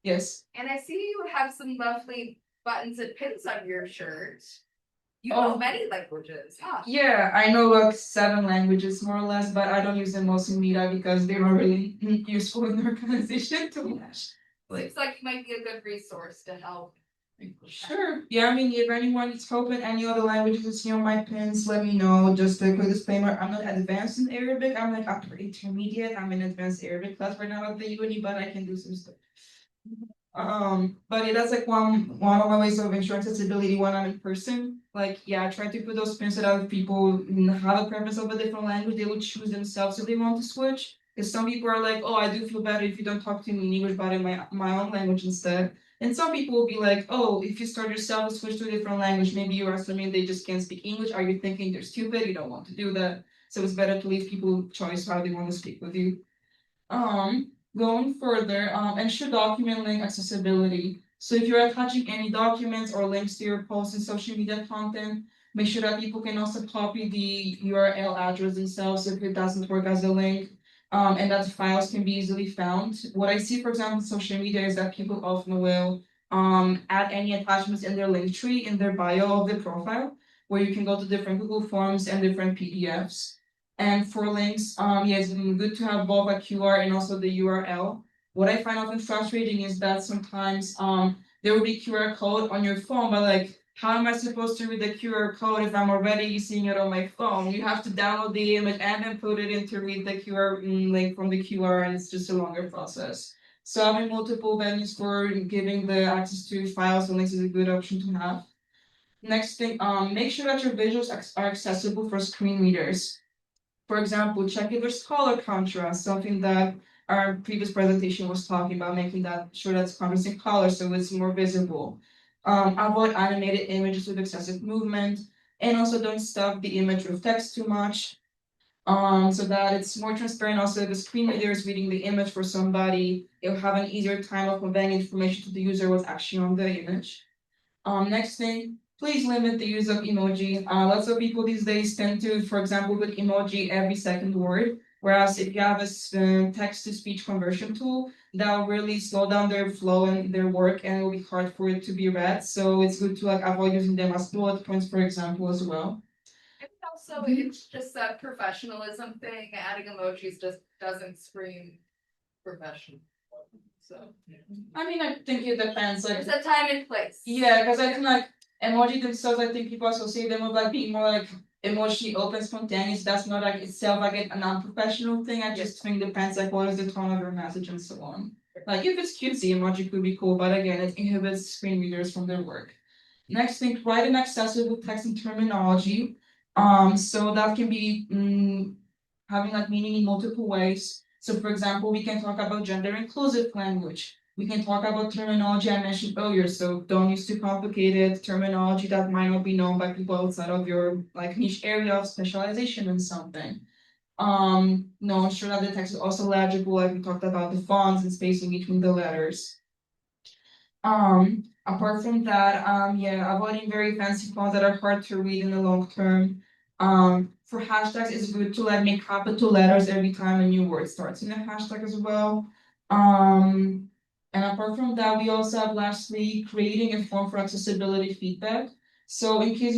Yes. And I see you have some lovely buttons and pins on your shirt. You Oh. know many languages, huh? Yeah, I know like 7 languages more or less, but I don't use them most in media because they're not really useful in the organization too much. Looks like you might be a good resource to help. Sure. Yeah, I mean, if anyone needs help in any other languages to see on my pins, let me know. Just a quick disclaimer, I'm not advanced in Arabic. I'm like upper intermediate. I'm in advanced Arabic class right now at the uni, but I can do some stuff. But yeah, that's like one of my ways of ensuring accessibility when I'm in person. Like, yeah, I try to put those pins so that if people have a preference of a different language, they would choose themselves if they want to switch. Because some people are like, oh, I do feel better if you don't talk to me in English, but in my own language instead. And some people will be like, oh, if you start yourself to switch to a different language, maybe you're assuming they just can't speak English. Are you thinking they're stupid? You don't want to do that. So it's better to leave people choice how they want to speak with you. Going further, ensure document link accessibility. So if you're attaching any documents or links to your posts and social media content, make sure that people can also copy the URL address themselves if it doesn't work as a link. And that files can be easily found. What I see, for example, in social media is that people often will add any attachments in their link tree in their bio of the profile, where you can go to different Google Forms and different PDFs. And for links, yeah, it's good to have both a QR and also the URL. What I find often frustrating is that sometimes there will be QR code on your phone, but like, how am I supposed to read the QR code if I'm already seeing it on my phone? You have to download the image and then put it in to read the QR link from the QR, and it's just a longer process. So having multiple venues for giving the access to files and links is a good option to have. Next thing, make sure that your visuals are accessible for screen readers. For example, check if there's color contrast, something that our previous presentation was talking about, making that sure that's contrast in color so it's more visible. Avoid animated images with excessive movement, and also don't stuff the image with text too much. So that it's more transparent. Also, if the screen reader is reading the image for somebody, it'll have an easier time of conveying information to the user what's actually on the image. Next thing, please limit the use of emoji. Lots of people these days tend to, for example, put emoji every second word. Whereas if you have a text-to-speech conversion tool, that will really slow down their flow and their work, and it will be hard for it to be read. So it's good to like avoid using them as bullet points, for example, as well. And also, it's just a professionalism thing. Adding emojis just doesn't scream professional. So I mean, I think it depends. Like, there's a time and place. yeah, because I think like emoji themselves, I think people associate them with like being more like emotionally open, spontaneous. That's not like itself like a non-professional thing. I just think depends like what is the tone of your message and so on. Like if it's cutesy, emoji could be cool, but again, it inhibits screen readers from their work. Next thing, write an accessible text and terminology. So that can be having like meaning in multiple ways. So for example, we can talk about gender inclusive language. We can talk about terminology I mentioned earlier. So don't use too complicated terminology that might not be known by people outside of your like niche area of specialization in something. No, ensure that the text is also legible, like we talked about the fonts and spacing between the letters. Apart from that, yeah, avoiding very fancy fonts that are hard to read in the long term. For hashtags, it's good to like make capital letters every time a new word starts in a hashtag as well. And apart from that, we also have lastly creating a form for accessibility feedback. So in case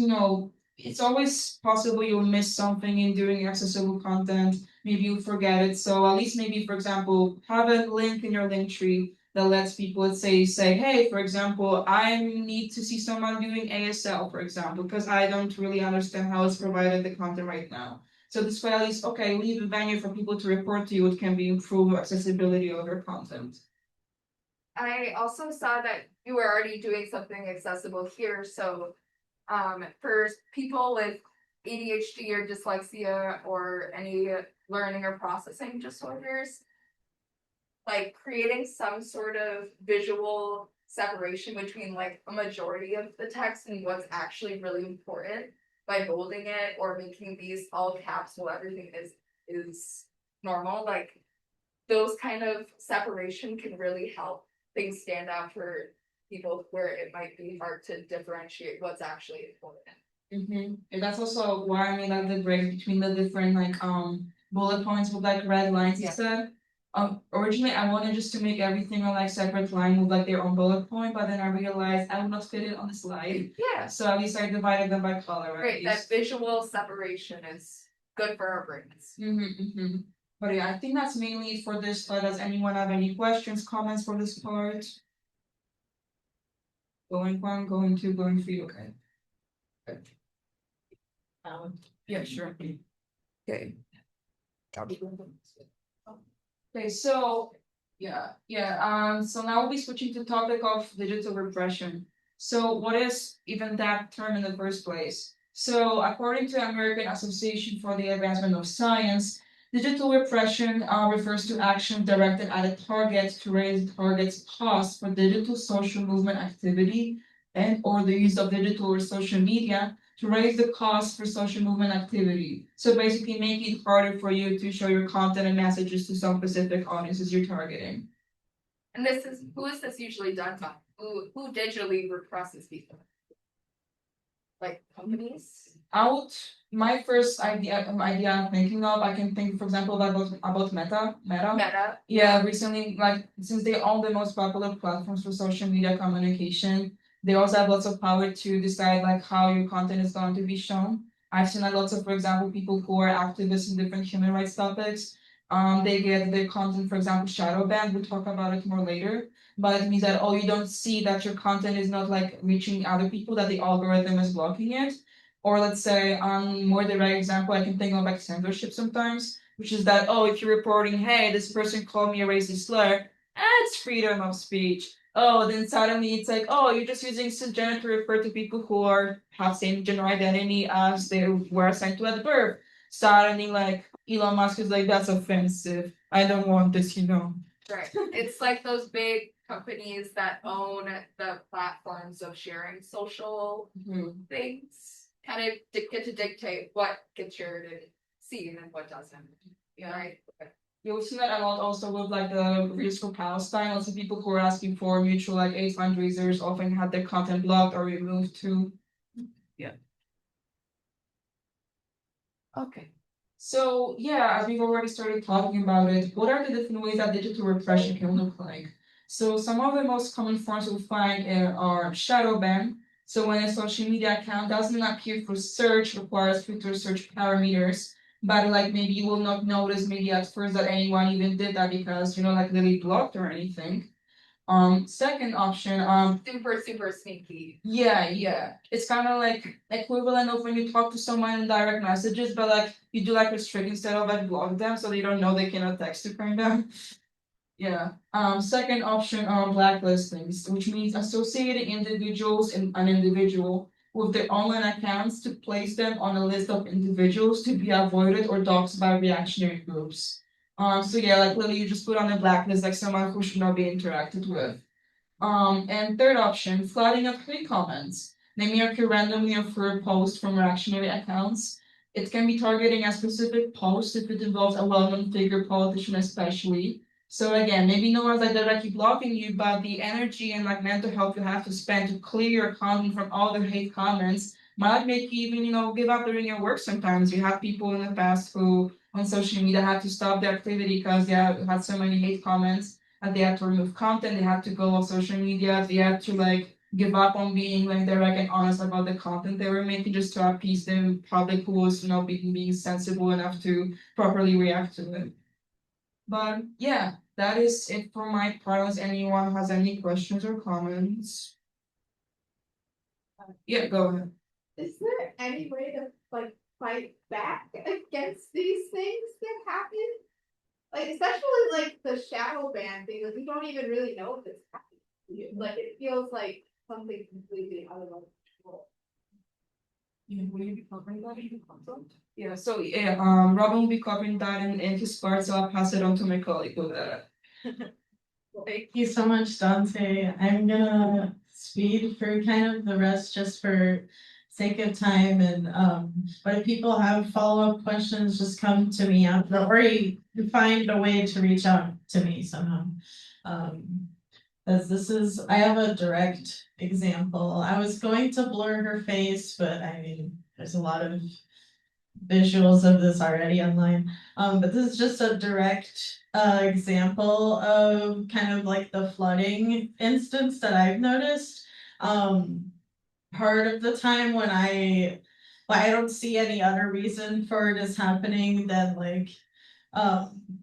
it's always possible you'll miss something in doing accessible content. Maybe you forget it. So at least maybe, for example, have a link in your link tree that lets people, let's say, hey, for example, I need to see someone doing ASL, for example, because I don't really understand how it's provided the content right now. So this way, at least, okay, leave a venue for people to report to you. It can be improved accessibility of your content. I also saw that you were already doing something accessible here. So for people with ADHD or dyslexia or any learning or processing disorders, like creating some sort of visual separation between like a majority of the text and what's actually really important by bolding it or making these all caps while everything is normal, like those kind of separation can really help things stand out for people where it might be hard to differentiate what's actually important. And that's also why I made like the break between the different like bullet points with like red lines Yeah. instead. Originally I wanted just to make everything on like separate line with like their own bullet point, but then I realized I would not fit it on the slide. Yeah, So at least I divided them by color. great. That visual separation is good for our brains. But yeah, I think that's mainly it for this slide. Does anyone have any questions, comments for this part? Going one, going two, going three, okay. Yeah, sure. Okay. Okay, so so now we'll be switching to topic of digital repression. So what is even that term in the first place? So according to American Association for the Advancement of Science, digital repression refers to action directed at a target to raise the target's cost for digital social movement activity and or the use of digital or social media to raise the cost for social movement activity. So basically make it harder for you to show your content and messages to some specific audiences you're targeting. And who is this usually done by? Who digitally represses people? Like companies? My first idea I'm thinking of, I can think, for example, about Meta. Meta. Yeah, recently, like since they own the most popular platforms for social media communication, they also have lots of power to decide like how your content is going to be shown. I've seen like lots of, for example, people who are activists in different human rights topics. They get their content, for example, shadow banned. We'll talk about it more later. But it means that you don't see that your content is not like reaching other people, that the algorithm is blocking it. Or let's say more direct example, I can think of like censorship sometimes, which is that, if you're reporting, hey, this person called me a racist slur, it's freedom of speech. Then suddenly it's like, you're just using cisgender to refer to people who have same gender identity as they were assigned to at birth. Suddenly like Elon Musk is like, that's offensive. I don't want this, Right. It's like those big companies that own the platforms of sharing social things. Kind of get to dictate what gets shared and seen and what doesn't. Yeah. Right. Okay. Yeah, we've seen that a lot also with like the videos for Palestine. Lots of people who are asking for mutual like aid fundraisers often had their content blocked or removed too. Yeah. Okay. So yeah, as we've already started talking about it, what are the different ways that digital repression can look like? So some of the most common forms we'll find are shadow ban. So when a social media account doesn't appear for search, requires filter search parameters, but like maybe you will not notice maybe at first that anyone even did that because like really blocked or anything. Second option, super sneaky. Yeah. It's kind of like equivalent of when you talk to someone in direct messages, but like you do like restrict instead of like block them so they don't know they cannot text you kind of. Yeah. Second option are blacklistings, which means associating individuals in an individual with their online accounts to place them on a list of individuals to be avoided or doxed by reactionary groups. So yeah, like literally you just put on a blacklist like someone who should not be interacted with. And third option, flooding of hate comments. They may occur randomly or for a post from reactionary accounts. It can be targeting a specific post if it involves a well-known figure, politician especially. So again, maybe no one's like directly blocking you, but the energy and like mental health you have to spend to clear your content from all the hate comments might make you even, give up doing your work sometimes. You have people in the past who on social media had to stop their activity because they had so many hate comments and they had to remove content, they had to go off social media, they had to like give up on being like direct and honest about the content they were making just to appease the public who was not being sensible enough to properly react to it. But yeah, that is it for my part. Unless anyone has any questions or comments. Yeah, go ahead. Is there any way to like fight back against these things that happen? Like especially like the shadow ban thing, like you don't even really know if it's happening. Like it feels like something completely out of our control. Will you be covering that in the content? Yeah, so Robin will be covering that in his part, so I'll pass it on to my colleague with that. Thank you so much, Dante. I'm gonna speed through kind of the rest just for sake of time and but if people have follow-up questions, just come to me after or you find a way to reach out to me somehow. As this is, I have a direct example. I was going to blur her face, but I mean, there's a lot of visuals of this already online. But this is just a direct example of kind of like the flooding instance that I've noticed. Part of the time when I don't see any other reason for this happening than like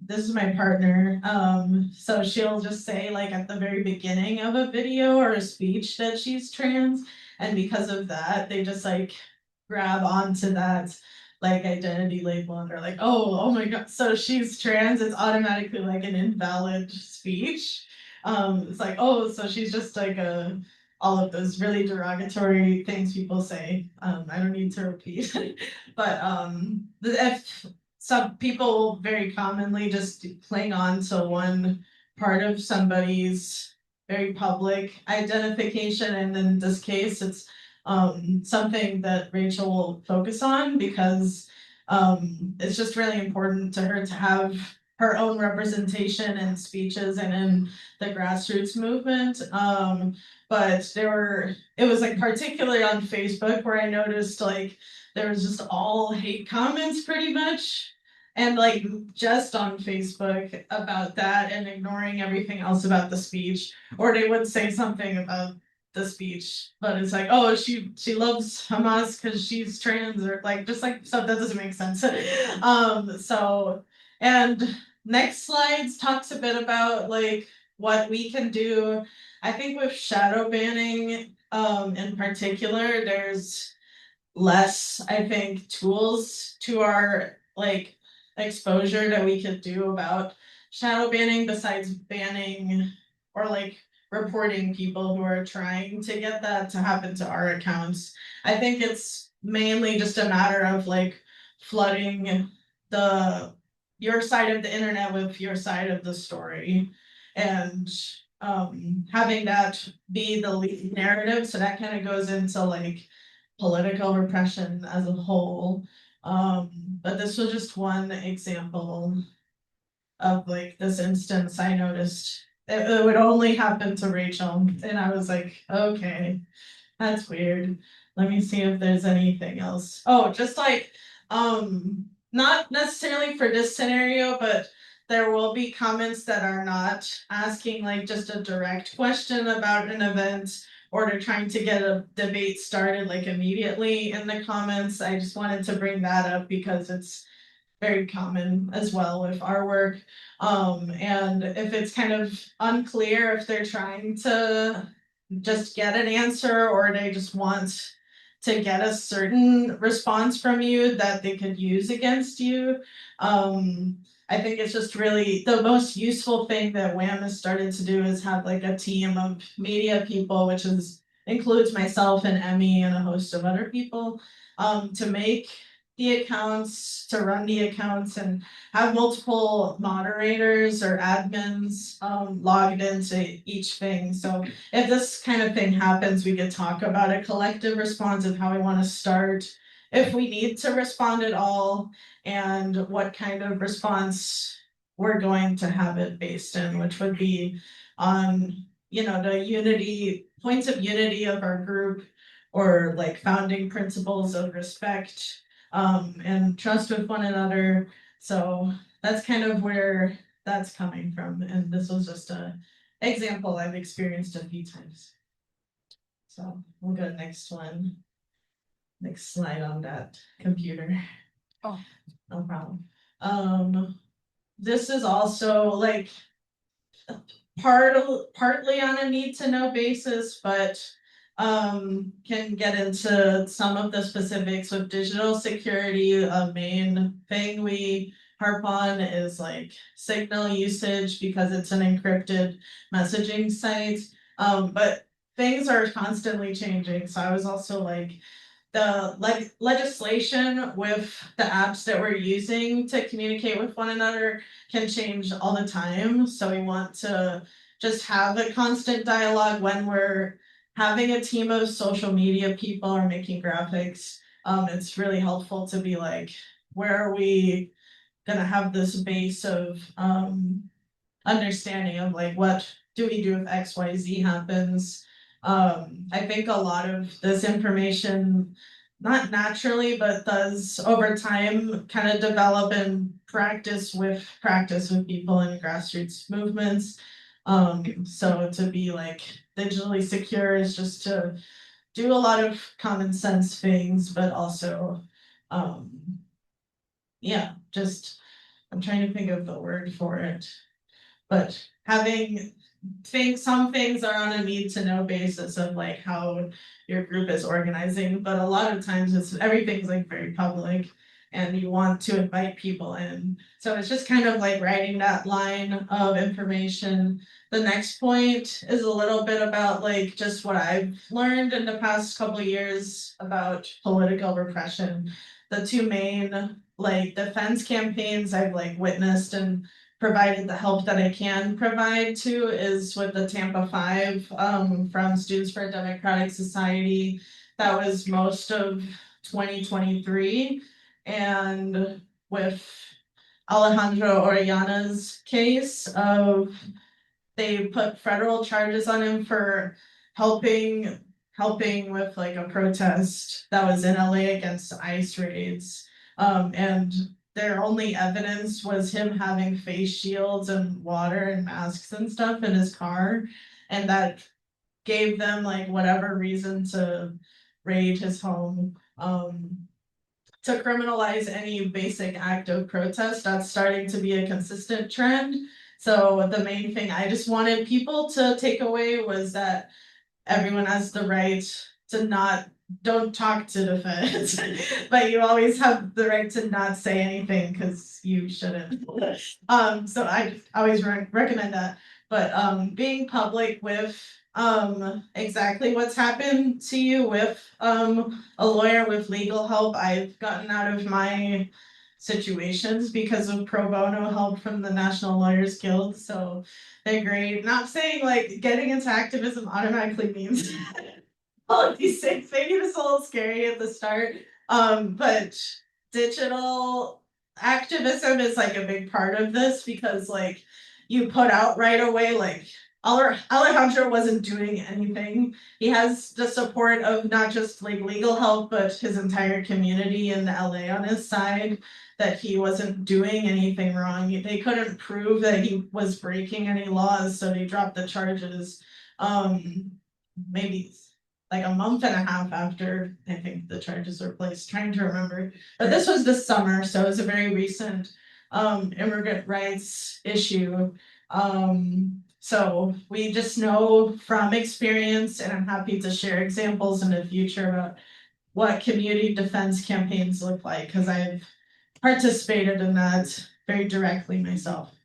this is my partner. So she'll just say like at the very beginning of a video or a speech that she's trans, and because of that, they just like grab onto that like identity label and they're like, oh my god, so she's trans, it's automatically like an invalid speech. It's like, oh, so she's just like all of those really derogatory things people say. I don't need to repeat, but if some people very commonly just cling on to one part of somebody's very public identification, and in this case, it's something that Rachel will focus on because it's just really important to her to have her own representation in speeches and in the grassroots movement. But it was like particularly on Facebook where I noticed like there was just all hate comments pretty much. And like just on Facebook about that and ignoring everything else about the speech, or they would say something about the speech, but it's like, oh, she loves Hamas because she's trans, or like just like stuff that doesn't make sense. So and next slides talks a bit about like what we can do. I think with shadow banning, in particular, there's less, I think, tools to our like exposure that we could do about shadow banning besides banning or like reporting people who are trying to get that to happen to our accounts. I think it's mainly just a matter of like flooding your side of the internet with your side of the story and having that be the lead narrative. So that kind of goes into like political repression as a whole. But this was just one example of like this instance I noticed. It would only happen to Rachel, and I was like, okay, that's weird. Let me see if there's anything else. Oh, just like, not necessarily for this scenario, but there will be comments that are not asking like just a direct question about an event, or they're trying to get a debate started like immediately in the comments. I just wanted to bring that up because it's very common as well with our work. And if it's kind of unclear if they're trying to just get an answer or they just want to get a certain response from you that they could use against you. I think it's just really the most useful thing that WAMM has started to do is have like a team of media people, which includes myself and Emmy and a host of other people, to make the accounts, to run the accounts, and have multiple moderators or admins logged into each thing. So if this kind of thing happens, we could talk about a collective response of how we want to start, if we need to respond at all, and what kind of response we're going to have it based in, which would be on, the points of unity of our group, or like founding principles of respect, and trust with one another. So that's kind of where that's coming from. And this was just an example I've experienced a few times. So we'll go to next one. Next slide on that computer. Oh. No problem. This is also like partly on a need to know basis, but can get into some of the specifics with digital security. A main thing we harp on is like signal usage because it's an encrypted messaging site. But things are constantly changing. So I was also like the legislation with the apps that we're using to communicate with one another can change all the time. So we want to just have a constant dialogue when we're having a team of social media people or making graphics. It's really helpful to be like, where are we gonna have this base of understanding of like, what do we do if XYZ happens? I think a lot of this information, not naturally, but does over time kind of develop and practice with people in grassroots movements. So to be like digitally secure is just to do a lot of common sense things, but also, yeah, just, I'm trying to think of the word for it. But having some things are on a need to know basis of like how your group is organizing, but a lot of times everything's like very public and you want to invite people in. So it's just kind of like writing that line of information. The next point is a little bit about like just what I've learned in the past couple of years about political repression. The two main like defense campaigns I've like witnessed and provided the help that I can provide to is with the Tampa 5 from Students for a Democratic Society. That was most of 2023. And with Alejandro Orellana's case of they put federal charges on him for helping with like a protest that was in LA against ICE raids. And their only evidence was him having face shields and water and masks and stuff in his car. And that gave them like whatever reason to raid his home. To criminalize any basic act of protest, that's starting to be a consistent trend. So the main thing I just wanted people to take away was that everyone has the right to don't talk to defense, but you always have the right to not say anything because you shouldn't. So I always recommend that. But being public with exactly what's happened to you with a lawyer with legal help, I've gotten out of my situations because of pro bono help from the National Lawyers Guild. So they're great. Not saying like getting into activism automatically means all of these things. Maybe it's a little scary at the start. But digital activism is like a big part of this because like you put out right away, like Alejandro wasn't doing anything. He has the support of not just like legal help, but his entire community in LA on his side that he wasn't doing anything wrong. They couldn't prove that he was breaking any laws, so they dropped the charges. Maybe like a month and a half after I think the charges were placed, trying to remember. But this was this summer, so it was a very recent immigrant rights issue. So we just know from experience, and I'm happy to share examples in the future about what community defense campaigns look like, because I've participated in that very directly myself.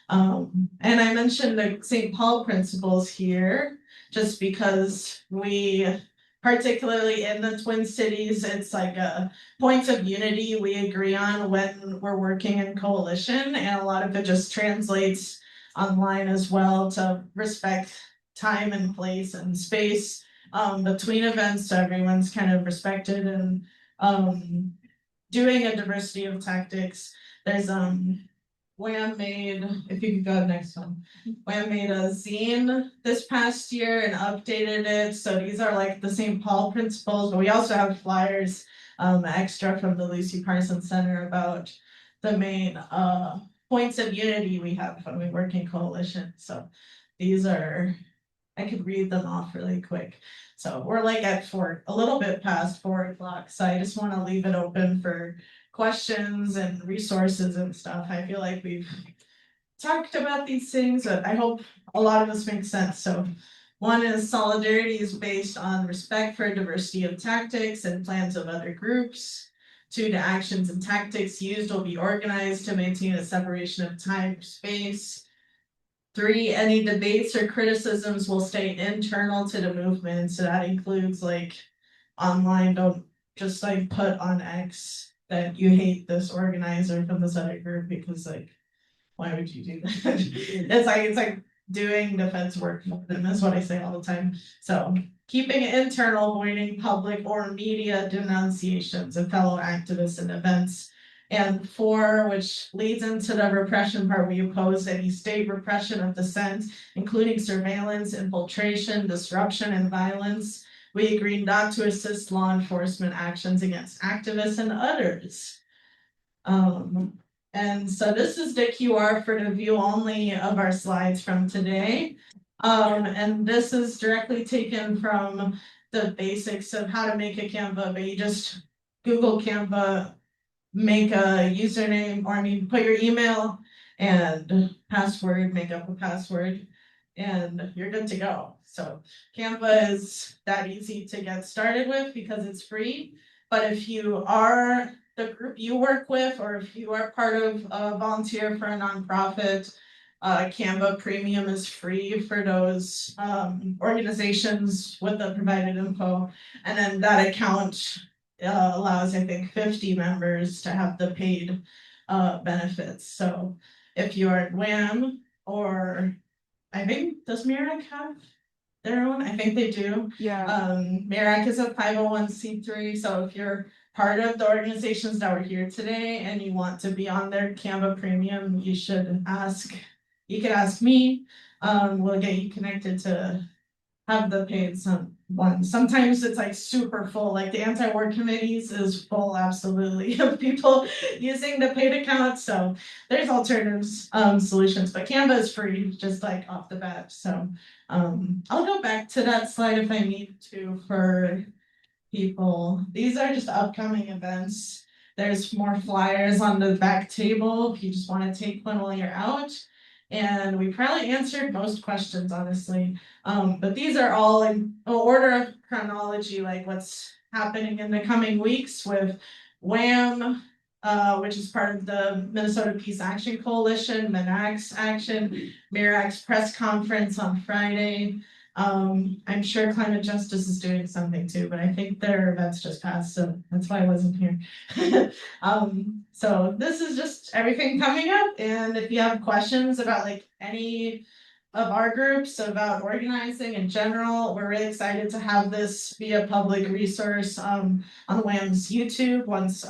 And I mentioned the St. Paul principles here, just because we, particularly in the Twin Cities, it's like a point of unity we agree on when we're working in coalition, and a lot of it just translates online as well to respect time and place and space between events, so everyone's kind of respected. And doing a diversity of tactics, there's WAMM made, if you could go next one, WAMM made a zine this past year and updated it. So these are like the St. Paul principles, but we also have flyers extra from the Lucy Parsons Center about the main points of unity we have when we work in coalition. So these are, I could read them off really quick. So we're like at a little bit past 4 o'clock. So I just want to leave it open for questions and resources and stuff. I feel like we've talked about these things, but I hope a lot of this makes sense. So one is solidarity is based on respect for diversity of tactics and plans of other groups. 2, the actions and tactics used will be organized to maintain a separation of time, space. 3, any debates or criticisms will stay internal to the movement. So that includes like online, don't just like put on X that you hate this organizer from this other group because like, why would you do that? It's like doing defense work for them, is what I say all the time. So keeping it internal, avoiding public or media denunciations of fellow activists and events. And 4, which leads into the repression part, we oppose any state repression of dissent, including surveillance, infiltration, disruption, and violence. We agree not to assist law enforcement actions against activists and others. And so this is the QR for the view only of our slides from today. And this is directly taken from the basics of how to make a Canva, but you just Google Canva, make a username, or I mean, put your email and password, make up a password, and you're good to go. So Canva is that easy to get started with because it's free. But if you are the group you work with, or if you are part of a volunteer for a nonprofit, Canva Premium is free for those organizations with the provided info. And then that account allows, I think, 50 members to have the paid benefits. So if you are at WAMM, or I think, does MNAAC have their own? I think they do. Yeah. MNAAC is a 501c3, so if you're part of the organizations that were here today and you want to be on their Canva Premium, you should ask. You can ask me. We'll get you connected to have the paid one. Sometimes it's like super full, like the anti-war committees is full absolutely of people using the paid account. So there's alternatives, solutions, but Canva is free, just like off the bat. So I'll go back to that slide if I need to for people. These are just upcoming events. There's more flyers on the back table if you just want to take one while you're out. And we probably answered most questions, honestly. But these are all in order of chronology, like what's happening in the coming weeks with WAMM, which is part of the Minnesota Peace Action Coalition, MNAAC's action, MNAAC's press conference on Friday. I'm sure Climate Justice is doing something too, but I think their events just passed, so that's why I wasn't here. So this is just everything coming up, and if you have questions about like any of our groups, about organizing in general, we're really excited to have this be a public resource on WAMM's YouTube once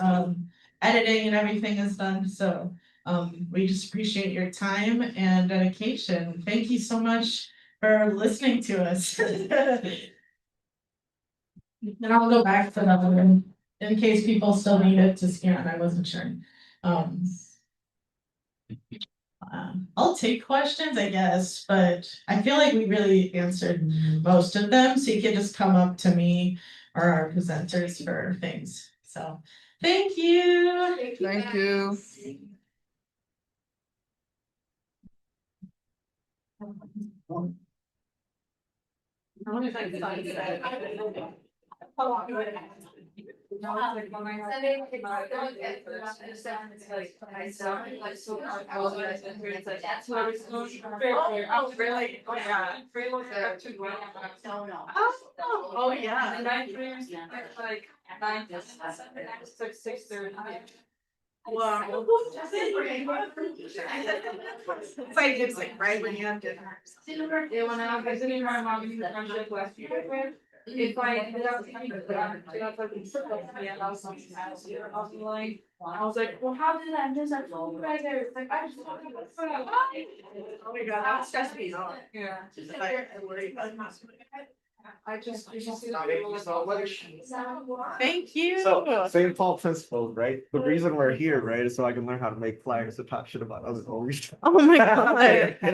editing and everything is done. So we just appreciate your time and dedication. Thank you so much for listening to us. And I'll go back to that one in case people still need it to scan. I wasn't sure. I'll take questions, I guess, but I feel like we really answered most of them. So you can just come up to me or our presenters for things. So thank you. Thank you. Oh yeah. And I finished like 9 to 6:30. Wow. It's like right when you have dinner. Yeah, when I was visiting my mom in the friendship last year, if I without thinking about it, I was something else here. I was like, well, how did I miss that phone right there? It's like I just want to Oh my god, that stressed me out. yeah. I worry about I just Thank you. So St. Paul principle, right? The reason we're here, right, is so I can learn how to make flyers to talk shit about other. Oh my god.